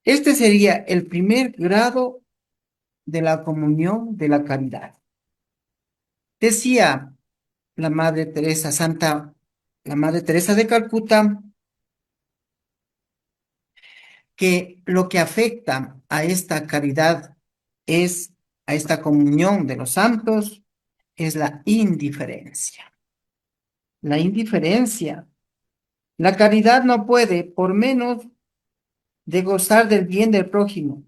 Este sería el primer grado de la comunión de la caridad. Decía la Madre Teresa, la Madre Teresa de Calcuta, que lo que afecta a esta caridad es, a esta comunión de los santos, es la indiferencia. La indiferencia. La caridad no puede, por menos de gozar del bien del prójimo,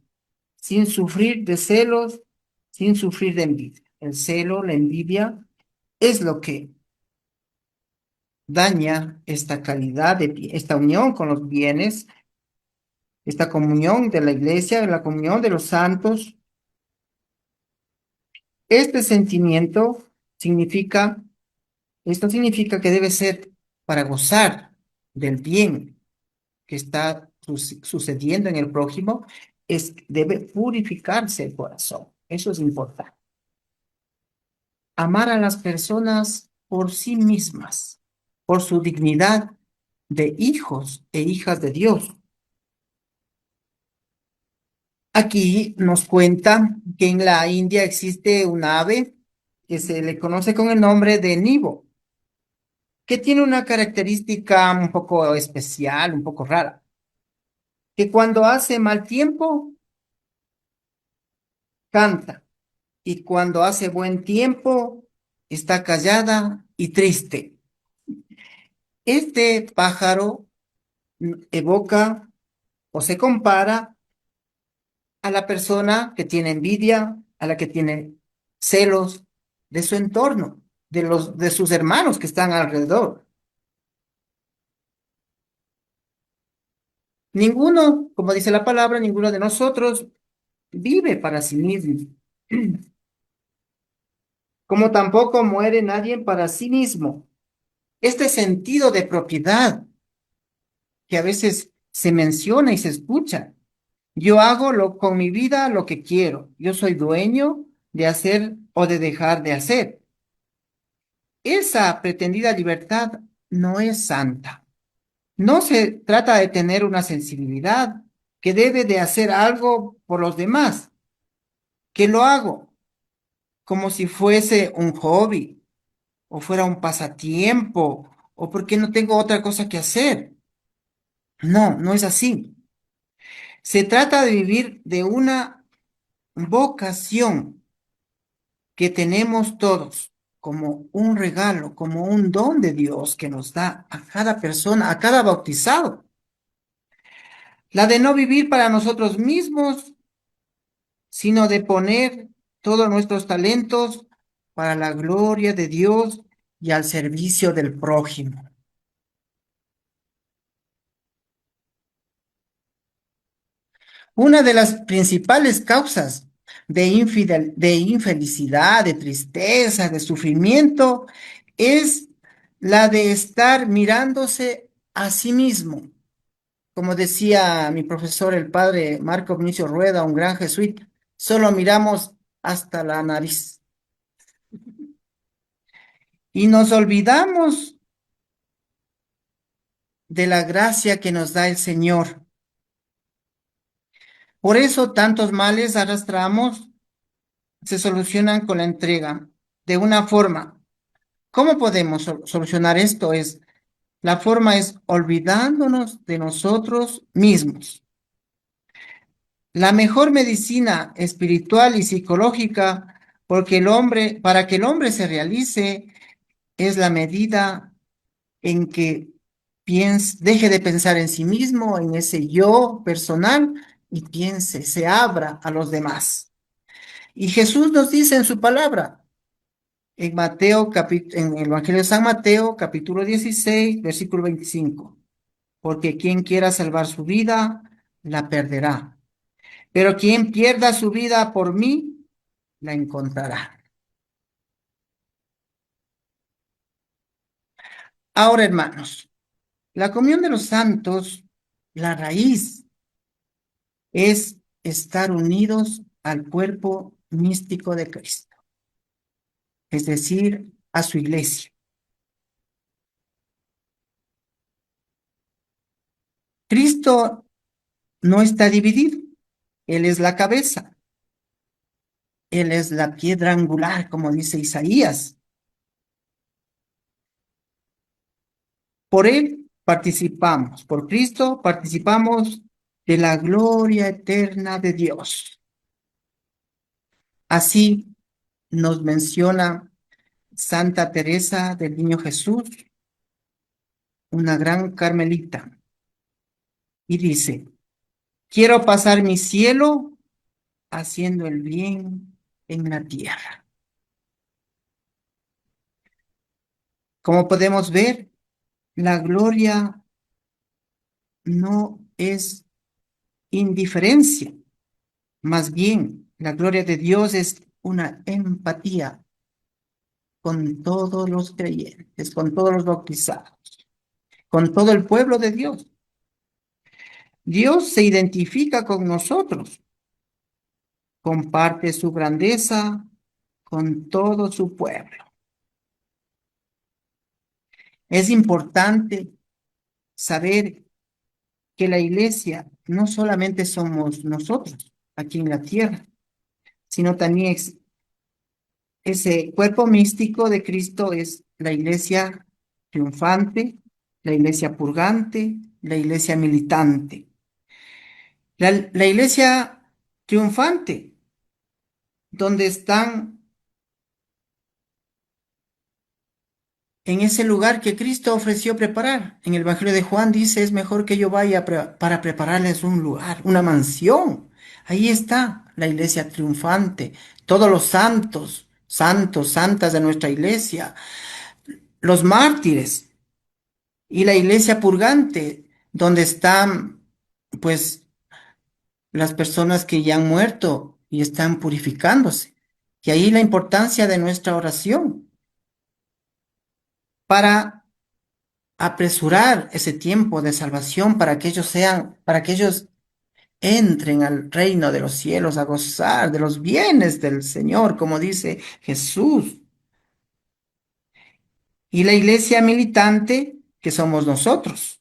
sin sufrir de celos, sin sufrir de envidia. El celo, la envidia, es lo que daña esta calidad, esta unión con los bienes, esta comunión de la iglesia, la comunión de los santos. Este sentimiento significa, esto significa que debe ser para gozar del bien que está sucediendo en el prójimo, debe purificarse el corazón. Eso es importante. Amar a las personas por sí mismas, por su dignidad de hijos e hijas de Dios. Aquí nos cuenta que en la India existe un ave que se le conoce con el nombre de nivo, que tiene una característica un poco especial, un poco rara, que cuando hace mal tiempo, canta, y cuando hace buen tiempo, está callada y triste. Este pájaro evoca o se compara a la persona que tiene envidia, a la que tiene celos de su entorno, de sus hermanos que están alrededor. Ninguno, como dice la palabra, ninguno de nosotros vive para sí mismo, como tampoco muere nadie para sí mismo. Este sentido de propiedad que a veces se menciona y se escucha. Yo hago con mi vida lo que quiero. Yo soy dueño de hacer o de dejar de hacer. Esa pretendida libertad no es santa. No se trata de tener una sensibilidad que debe de hacer algo por los demás, que lo hago como si fuese un hobby o fuera un pasatiempo o porque no tengo otra cosa que hacer. No, no es así. Se trata de vivir de una vocación que tenemos todos como un regalo, como un don de Dios que nos da a cada persona, a cada bautizado. La de no vivir para nosotros mismos, sino de poner todos nuestros talentos para la gloria de Dios y al servicio del prójimo. Una de las principales causas de infelicidad, de tristeza, de sufrimiento, es la de estar mirándose a sí mismo. Como decía mi profesor, el padre Marco Vinicio Rueda, un gran jesuita, solo miramos hasta la nariz. Y nos olvidamos de la gracia que nos da el Señor. Por eso tantos males arrastramos se solucionan con la entrega de una forma. ¿Cómo podemos solucionar esto? La forma es olvidándonos de nosotros mismos. La mejor medicina espiritual y psicológica para que el hombre se realice, es la medida en que deje de pensar en sí mismo, en ese yo personal, y se abra a los demás. Y Jesús nos dice en su palabra, en el Evangelio de San Mateo, capítulo 16, versículo 25, porque quien quiera salvar su vida, la perderá. Pero quien pierda su vida por mí, la encontrará. Ahora, hermanos, la comunión de los santos, la raíz es estar unidos al cuerpo místico de Cristo, es decir, a su iglesia. Cristo no está dividido, Él es la cabeza, Él es la piedra angular, como dice Isaías. Por Él participamos, por Cristo participamos de la gloria eterna de Dios. Así nos menciona Santa Teresa del Niño Jesús, una gran carmelita, y dice: quiero pasar mi cielo haciendo el bien en la tierra. Como podemos ver, la gloria no es indiferencia, más bien la gloria de Dios es una empatía con todos los creyentes, con todos los bautizados, con todo el pueblo de Dios. Dios se identifica con nosotros, comparte su grandeza con todo su pueblo. Es importante saber que la iglesia no solamente somos nosotros aquí en la tierra, sino también ese cuerpo místico de Cristo es la iglesia triunfante, la iglesia purgante, la iglesia militante. La iglesia triunfante, donde están en ese lugar que Cristo ofreció preparar. En el Evangelio de Juan dice, es mejor que yo vaya para prepararles un lugar, una mansión. Ahí está la iglesia triunfante, todos los santos, santas de nuestra iglesia, los mártires y la iglesia purgante, donde están, pues, las personas que ya han muerto y están purificándose. Y ahí la importancia de nuestra oración para apresurar ese tiempo de salvación para que ellos entren al reino de los cielos a gozar de los bienes del Señor, como dice Jesús. Y la iglesia militante, que somos nosotros.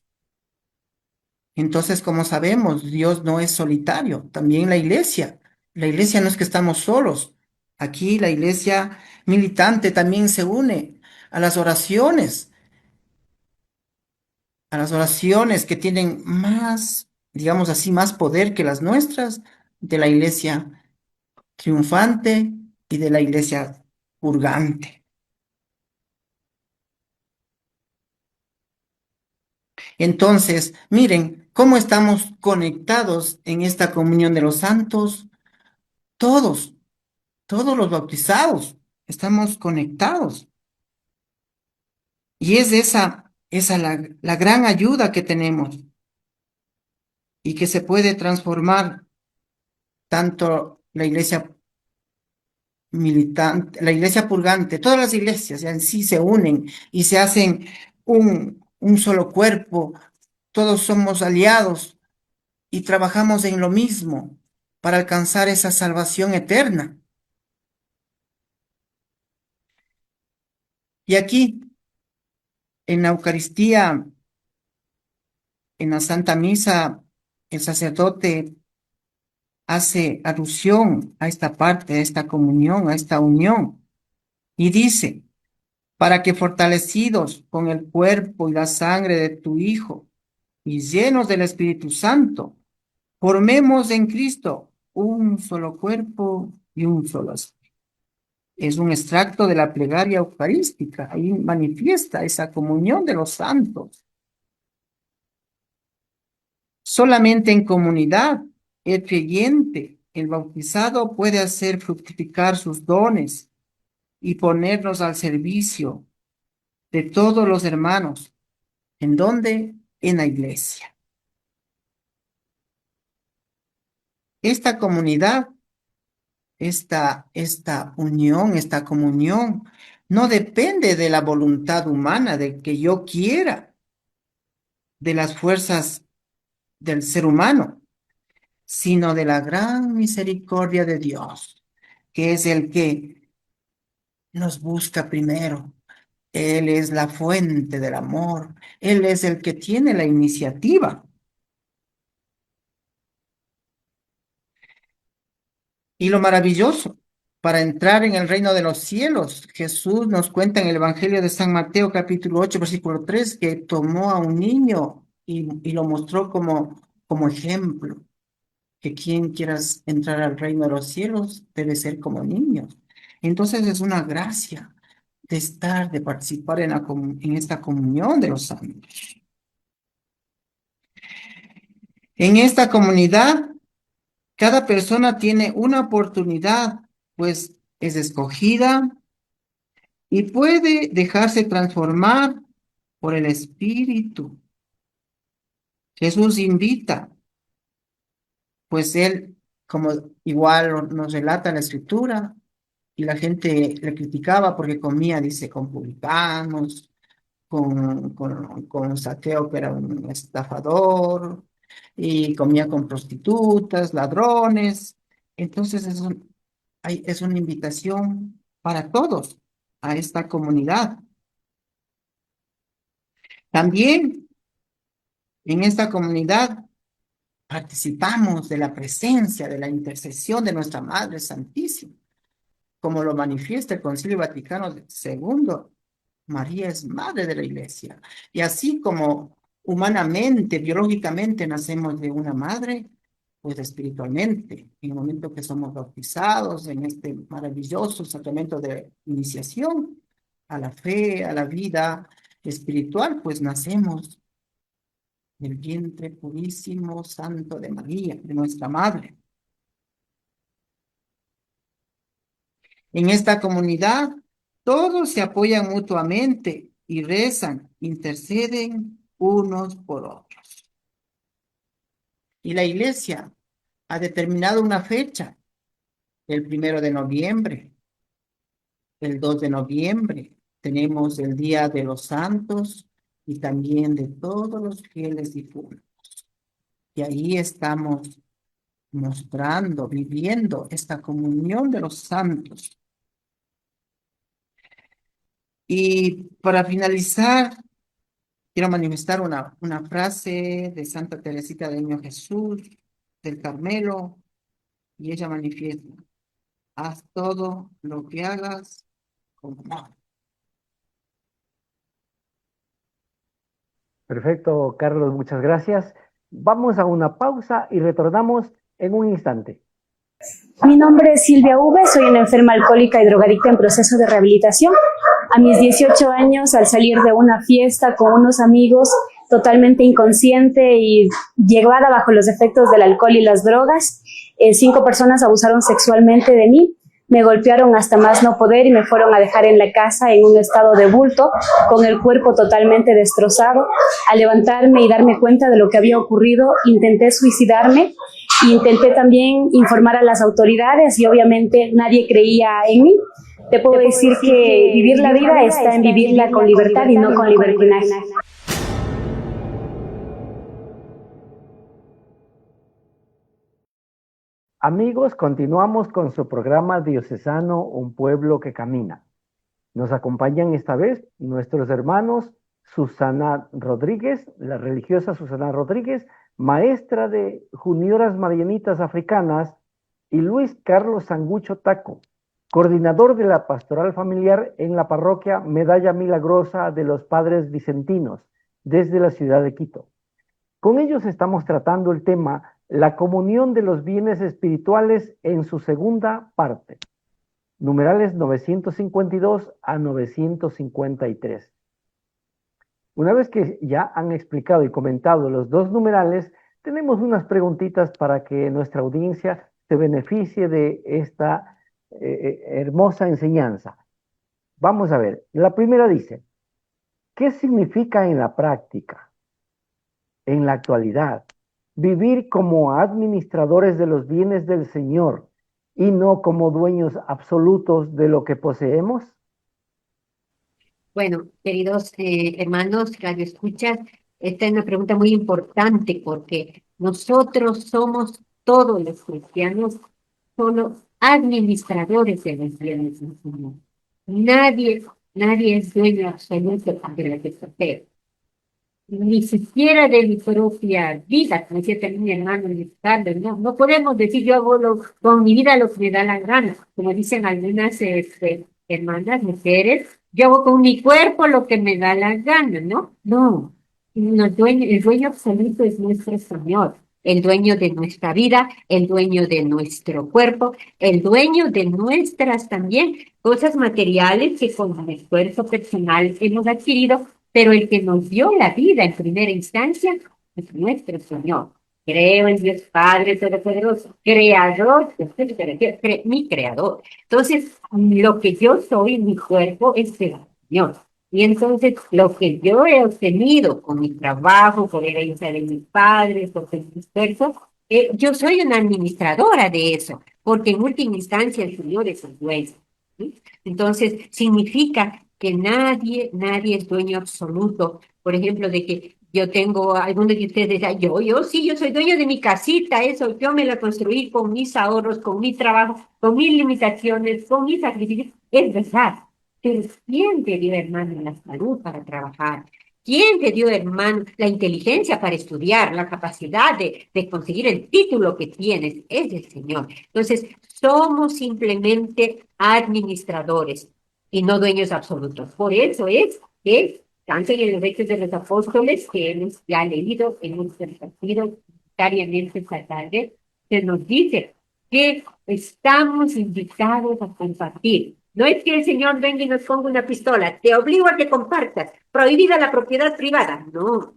Entonces, como sabemos, Dios no es solitario, también la iglesia. La iglesia no es que estamos solos. Aquí la iglesia militante también se une a las oraciones que tienen más, digamos así, más poder que las nuestras, de la iglesia triunfante y de la iglesia purgante. Entonces, miren cómo estamos conectados en esta comunión de los santos, todos, todos los bautizados estamos conectados. Y es esa la gran ayuda que tenemos y que se puede transformar tanto la iglesia militante, la iglesia purgante, todas las iglesias en sí se unen y se hacen un solo cuerpo, todos somos aliados y trabajamos en lo mismo para alcanzar esa salvación eterna. Y aquí, en la Eucaristía, en la Santa Misa, el sacerdote hace alusión a esta parte, a esta comunión, a esta unión, y dice, para que fortalecidos con el cuerpo y la sangre de tu Hijo y llenos del Espíritu Santo, formemos en Cristo un solo cuerpo y un solo espíritu. Es un extracto de la plegaria eucarística, ahí manifiesta esa comunión de los santos. Solamente en comunidad, el creyente, el bautizado, puede hacer fructificar sus dones y ponernos al servicio de todos los hermanos. ¿En dónde? En la iglesia. Esta comunidad, esta unión, esta comunión, no depende de la voluntad humana, de que yo quiera, de las fuerzas del ser humano, sino de la gran misericordia de Dios, que es el que nos busca primero. Él es la fuente del amor. Él es el que tiene la iniciativa. Y lo maravilloso, para entrar en el reino de los cielos, Jesús nos cuenta en el Evangelio de San Mateo, capítulo 8, versículo 3, que tomó a un niño y lo mostró como ejemplo, que quien quiera entrar al reino de los cielos debe ser como niños. Entonces es una gracia de estar, de participar en esta comunión de los santos. En esta comunidad, cada persona tiene una oportunidad, pues es escogida y puede dejarse transformar por el Espíritu. Jesús invita, pues él, como igual nos relata la Escritura, y la gente le criticaba porque comía, dice, con publicanos, con Saqueo, que era un estafador, y comía con prostitutas, ladrones. Entonces es una invitación para todos a esta comunidad. También en esta comunidad participamos de la presencia, de la intercesión de nuestra Madre Santísima, como lo manifiesta el Concilio Vaticano II. María es madre de la iglesia. Y así como humanamente, biológicamente nacemos de una madre, pues espiritualmente, en el momento que somos bautizados en este maravilloso sacramento de iniciación a la fe, a la vida espiritual, pues nacemos del vientre purísimo, santo de María, de nuestra madre. En esta comunidad, todos se apoyan mutuamente y rezan, interceden unos por otros. Y la iglesia ha determinado una fecha, el 1 de noviembre, el 2 de noviembre, tenemos el Día de los Santos y también de todos los fieles difuntos. Y ahí estamos mostrando, viviendo esta comunión de los santos. Y para finalizar, quiero manifestar una frase de Santa Teresita del Niño Jesús, del Carmelo, y ella manifiesta: haz todo lo que hagas con amor.
Perfecto, Carlos, muchas gracias. Vamos a una pausa y retornamos en un instante.
Mi nombre es Silvia V, soy una enferma alcohólica y drogadicta en proceso de rehabilitación. A mis 18 años, al salir de una fiesta con unos amigos, totalmente inconsciente y llevada bajo los efectos del alcohol y las drogas, 5 personas abusaron sexualmente de mí. Me golpearon hasta más no poder y me fueron a dejar en la casa en un estado de bulto, con el cuerpo totalmente destrozado. Al levantarme y darme cuenta de lo que había ocurrido, intenté suicidarme. Intenté también informar a las autoridades y obviamente nadie creía en mí. Te puedo decir que vivir la vida está en vivirla con libertad y no con libertinaje.
Amigos, continuamos con su programa diocesano Un Pueblo que Camina. Nos acompañan esta vez nuestros hermanos Susana Rodríguez, la religiosa Susana Rodríguez, maestra de Junioras Marianitas Africanas, y Luis Carlos Sangucho Taco, coordinador de la pastoral familiar en la parroquia Medalla Milagrosa de los Padres Vicentinos, desde la ciudad de Quito. Con ellos estamos tratando el tema la comunión de los bienes espirituales en su segunda parte, numerales 952 a 953. Una vez que ya han explicado y comentado los dos numerales, tenemos unas preguntitas para que nuestra audiencia se beneficie de esta hermosa enseñanza. Vamos a ver, la primera dice, ¿qué significa en la práctica, en la actualidad, vivir como administradores de los bienes del Señor y no como dueños absolutos de lo que poseemos?
Bueno, queridos hermanos, radio escuchas, esta es una pregunta muy importante porque nosotros somos todos los cristianos, solo administradores de los bienes del Señor. Nadie es dueño absoluto de la que posee. Ni siquiera de mi propia vida, como decía también mi hermano Luis Carlos, no podemos decir yo hago con mi vida lo que me da la gana, como dicen algunas hermanas, mujeres, yo hago con mi cuerpo lo que me da la gana, ¿no? No, el dueño absoluto es nuestro Señor, el dueño de nuestra vida, el dueño de nuestro cuerpo, el dueño de nuestras también cosas materiales que con el esfuerzo personal hemos adquirido, pero el que nos dio la vida en primera instancia es nuestro Señor. Creo en Dios Padre Todopoderoso, Creador, mi Creador. Entonces, lo que yo soy, mi cuerpo, es el Señor. Y entonces, lo que yo he obtenido con mi trabajo, por herencia de mis padres, por mi esfuerzo, yo soy una administradora de eso, porque en última instancia el Señor es el dueño. ¿Sí? Entonces, significa que nadie es dueño absoluto. Por ejemplo, de que yo tengo, algunos de ustedes dirán, yo soy dueño de mi casita, eso, yo me la construí con mis ahorros, con mi trabajo, con mis limitaciones, con mis sacrificios. Es verdad. Pero ¿quién te dio, hermano, la salud para trabajar? ¿Quién te dio, hermano, la inteligencia para estudiar, la capacidad de conseguir el título que tienes? Es el Señor. Entonces, somos simplemente administradores y no dueños absolutos. Por eso es que, tanto en los Hechos de los Apóstoles, que hemos ya leído, hemos compartido diariamente esta tarde, se nos dice que estamos invitados a compartir. No es que el Señor venga y nos ponga una pistola, te obligo a que compartas, prohibida la propiedad privada. No,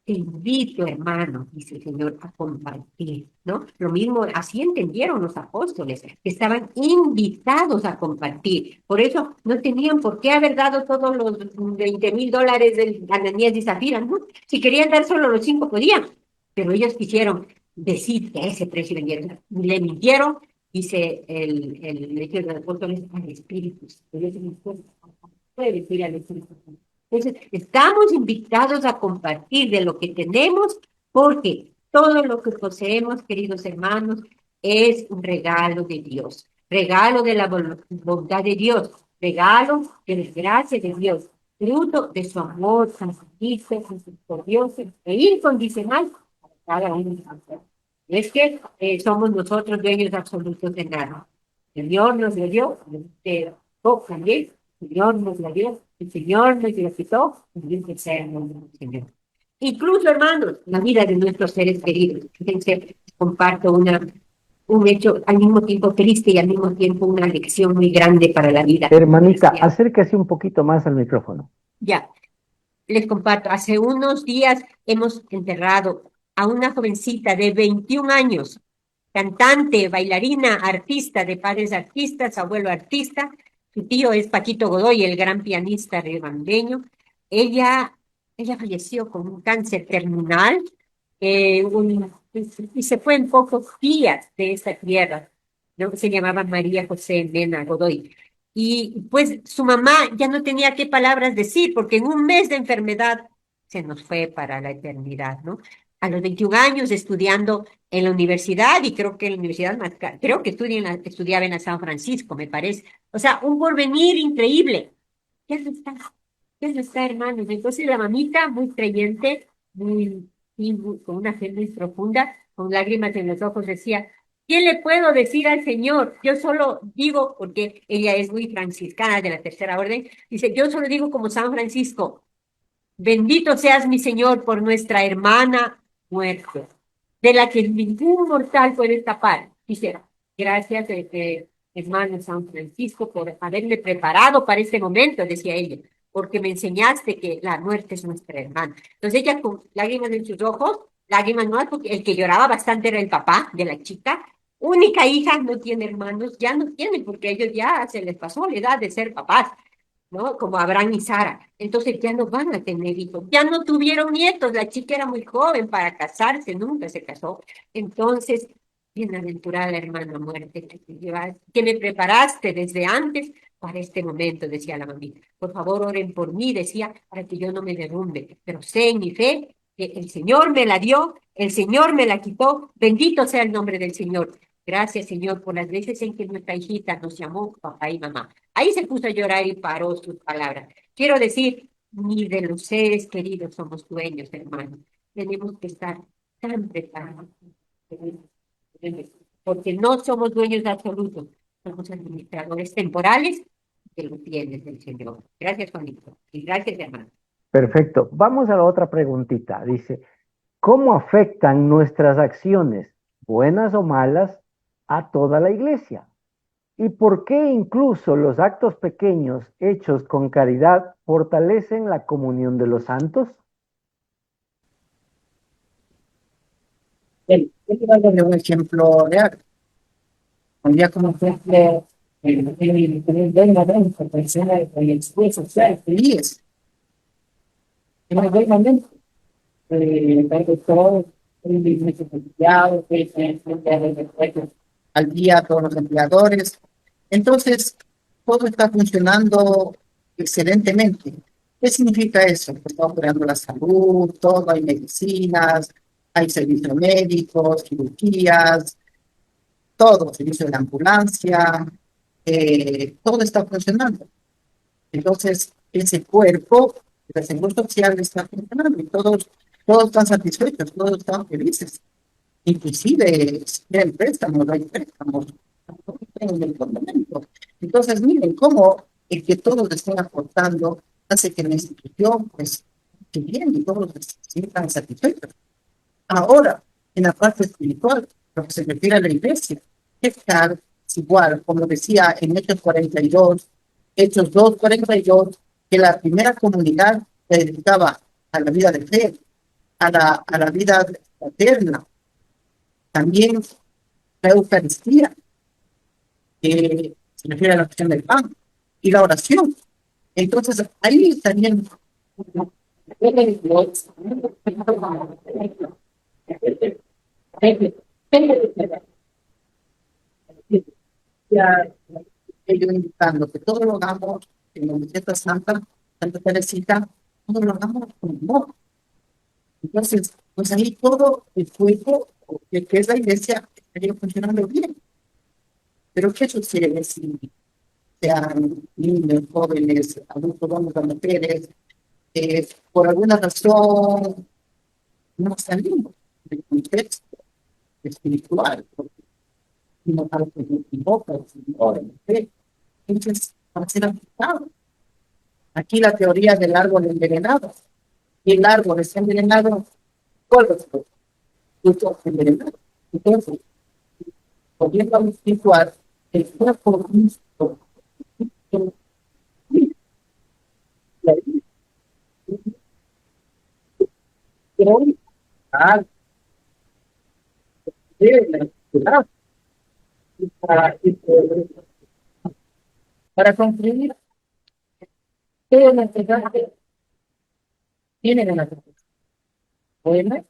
te invito, hermano, dice el Señor, a compartir, ¿no? Lo mismo, así entendieron los apóstoles, que estaban invitados a compartir. Por eso no tenían por qué haber dado todos los $20,000 de Ananías y Zafira, ¿no? Si querían dar solo los 5, podían. Pero ellos quisieron decir que a ese precio vendieron. Le mintieron, dice el hecho de los apóstoles, al Espíritu. Puede decir al Espíritu. Entonces, estamos invitados a compartir de lo que tenemos, porque todo lo que poseemos, queridos hermanos, es un regalo de Dios, regalo de la bondad de Dios, regalo de la gracia de Dios, fruto de su amor sacrificio, misericordioso e incondicional para cada uno de nosotros. Es que somos nosotros dueños absolutos de nada. El Señor nos lo dio, también, el Señor nos lo dio, el Señor nos lo quitó, también que sea el nombre del Señor. Incluso, hermanos, la vida de nuestros seres queridos. Fíjense, comparto un hecho al mismo tiempo triste y al mismo tiempo una lección muy grande para la vida.
Hermanita, acérquese un poquito más al micrófono.
Ya, les comparto. Hace unos días hemos enterrado a una jovencita de 21 años, cantante, bailarina, artista, de padres artistas, abuelo artista. Su tío es Paquito Godoy, el gran pianista riobambeño. Ella, ella falleció con un cáncer terminal y se fue en pocos días de esta tierra, ¿no? Se llamaba María José Mena Godoy. Y pues su mamá ya no tenía qué palabras decir, porque en un mes de enfermedad se nos fue para la eternidad, ¿no? A los 21 años estudiando en la universidad, y creo que en la universidad creo que estudiaba en la San Francisco, me parece. O sea, un porvenir increíble. Ya no está, ya no está, hermanos. Entonces la mamita, muy creyente, con una fe muy profunda, con lágrimas en los ojos, decía, ¿qué le puedo decir al Señor? Yo solo digo, porque ella es muy franciscana de la tercera orden, dice, yo solo digo como San Francisco, bendito seas mi Señor por nuestra hermana muerte, de la que ningún mortal puede escapar. Dice, gracias, hermano San Francisco, por haberme preparado para este momento, decía ella, porque me enseñaste que la muerte es nuestra hermana. Entonces ella con lágrimas en sus ojos, lágrimas no, porque el que lloraba bastante era el papá de la chica, única hija, no tiene hermanos, ya no tiene, porque ellos ya se les pasó la edad de ser papás, ¿no? Como Abraham y Sara. Entonces ya no van a tener hijos, ya no tuvieron nietos, la chica era muy joven para casarse, nunca se casó. Entonces, bienaventurada hermana muerte, que me preparaste desde antes para este momento, decía la mamita. Por favor, oren por mí, decía, para que yo no me derrumbe, pero sé en mi fe que el Señor me la dio, el Señor me la quitó, bendito sea el nombre del Señor. Gracias, Señor, por las veces en que nuestra hijita nos llamó papá y mamá. Ahí se puso a llorar y paró sus palabras. Quiero decir, ni de los seres queridos somos dueños, hermano. Tenemos que estar tan preparados, porque no somos dueños absolutos, somos administradores temporales de los bienes del Señor. Gracias, Juanito, y gracias, hermano.
Perfecto. Vamos a la otra preguntita. Dice, ¿cómo afectan nuestras acciones, buenas o malas, a toda la iglesia? ¿Y por qué incluso los actos pequeños hechos con caridad fortalecen la comunión de los santos?
Yo te voy a dar un ejemplo real. Un día como ejemplo, el momento, persona y el social, feliz. En el buen momento, el todo, el business empleado, al día todos los empleadores. Entonces, todo está funcionando excelentemente. ¿Qué significa eso? Que está operando la salud, todo, hay medicinas, hay servicios médicos, cirugías, todo, servicio de la ambulancia, todo está funcionando. Entonces, ese cuerpo, el seguro social está funcionando y todos están satisfechos, todos están felices. Inclusive, si quieren préstamos, no hay préstamos, en el momento. Entonces, miren cómo el que todos estén aportando hace que la institución, pues, que bien y todos se sientan satisfechos. Ahora, en la parte espiritual, lo que se refiere a la iglesia, es tal, es igual, como decía en Hechos 42, Hechos 2:42, que la primera comunidad se dedicaba a la vida de fe, a la vida fraterna, también la Eucaristía, que se refiere a la cuestión del pan, y la oración. Entonces, ahí también ya ellos indicando que todo lo hagamos en la Meseta Santa, Santa Teresita, todo lo hagamos con amor. Entonces, pues ahí todo el cuerpo, que es la iglesia, estaría funcionando bien. Pero ¿qué sucede si sean niños, jóvenes, adultos, hombres, mujeres, por alguna razón no salimos del contexto espiritual, porque no algo que nos equivoca, entonces va a ser afectado. Aquí la teoría del árbol envenenado, y el árbol está envenenado por los frutos envenenados. Entonces, volviendo a lo espiritual, el cuerpo místico, pero
Para concluir, toda la entidad tiene una poema,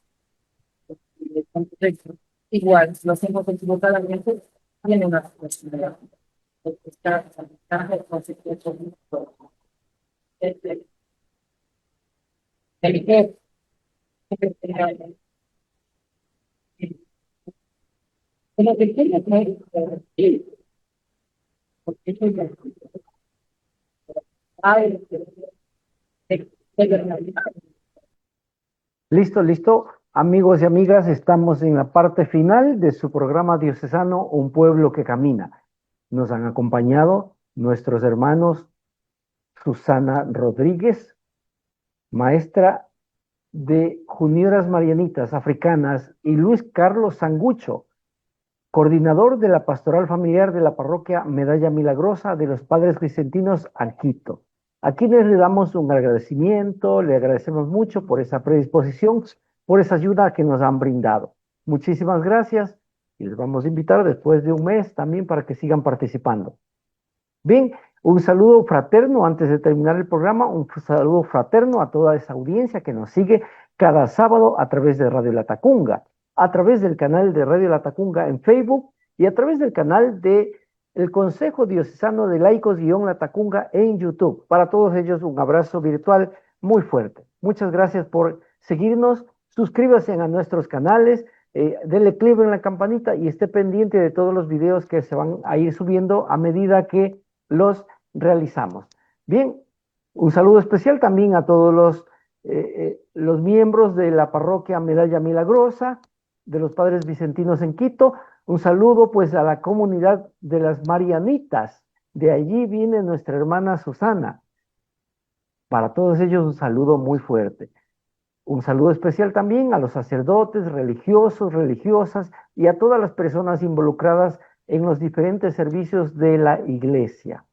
igual, si lo hacemos equivocadamente, tiene una responsabilidad. Está el consecuencia
Listo, listo. Amigos y amigas, estamos en la parte final de su programa diocesano Un Pueblo que Camina. Nos han acompañado nuestros hermanos Susana Rodríguez, maestra de Junioras Marianitas Africanas, y Luis Carlos Sangucho, coordinador de la Pastoral Familiar de la Parroquia Medalla Milagrosa de los Padres Vicentinos Anquito. A quienes le damos un agradecimiento, le agradecemos mucho por esa predisposición, por esa ayuda que nos han brindado. Muchísimas gracias y les vamos a invitar después de un mes también para que sigan participando. Bien, un saludo fraterno antes de terminar el programa, un saludo fraterno a toda esa audiencia que nos sigue cada sábado a través de Radio Latacunga, a través del canal de Radio Latacunga en Facebook y a través del canal de el Consejo Diocesano de Laicos-Latacunga en YouTube. Para todos ellos un abrazo virtual muy fuerte. Muchas gracias por seguirnos, suscríbase a nuestros canales, denle clic en la campanita y esté pendiente de todos los videos que se van a ir subiendo a medida que los realizamos. Bien, un saludo especial también a todos los miembros de la Parroquia Medalla Milagrosa, de los Padres Vicentinos en Quito. Un saludo pues a la comunidad de las Marianitas. De allí viene nuestra hermana Susana. Para todos ellos un saludo muy fuerte. Un saludo especial también a los sacerdotes, religiosos, religiosas y a todas las personas involucradas en los diferentes servicios de la iglesia.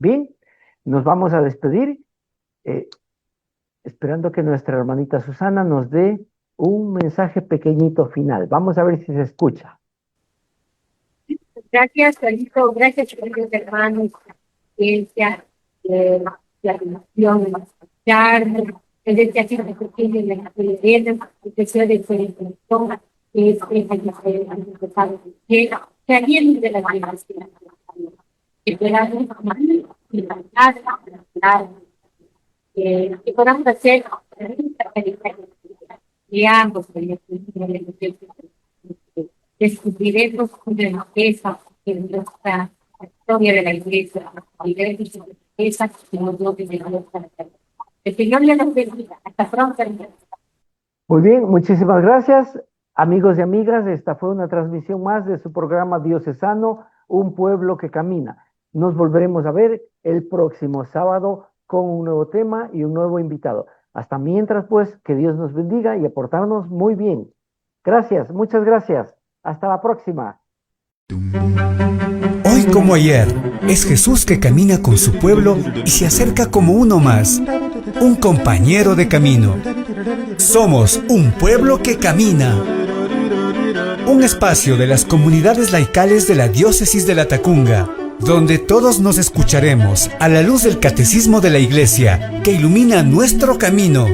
Bien, nos vamos a despedir, esperando que nuestra hermanita Susana nos dé un mensaje pequeñito final. Vamos a ver si se escucha.
Gracias, Carlito. Gracias, queridos hermanos, ciencia, la relación, de escuchar, desde aquí de pequeños de la televisión, el deseo de ser intelectual, que es que alguien de la relación, que podamos que podamos hacer de ambos, descubriremos de esa nuestra historia de la iglesia, esa que nos dio de la el Señor le nos bendiga. Hasta pronto.
Muy bien, muchísimas gracias. Amigos y amigas, esta fue una transmisión más de su programa diocesano, Un Pueblo que Camina. Nos volveremos a ver el próximo sábado con un nuevo tema y un nuevo invitado. Hasta mientras, pues, que Dios nos bendiga y aportarnos muy bien. Gracias, muchas gracias. Hasta la próxima.
Hoy como ayer, es Jesús que camina con su pueblo y se acerca como uno más, un compañero de camino. Somos un pueblo que camina. Un espacio de las comunidades laicales de la Diócesis de Latacunga, donde todos nos escucharemos a la luz del catecismo de la Iglesia que ilumina nuestro camino.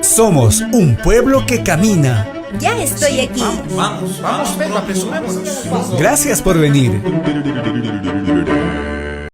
Somos un pueblo que camina.
Ya estoy aquí.
Vamos, venga, apresurémonos.
Gracias por venir.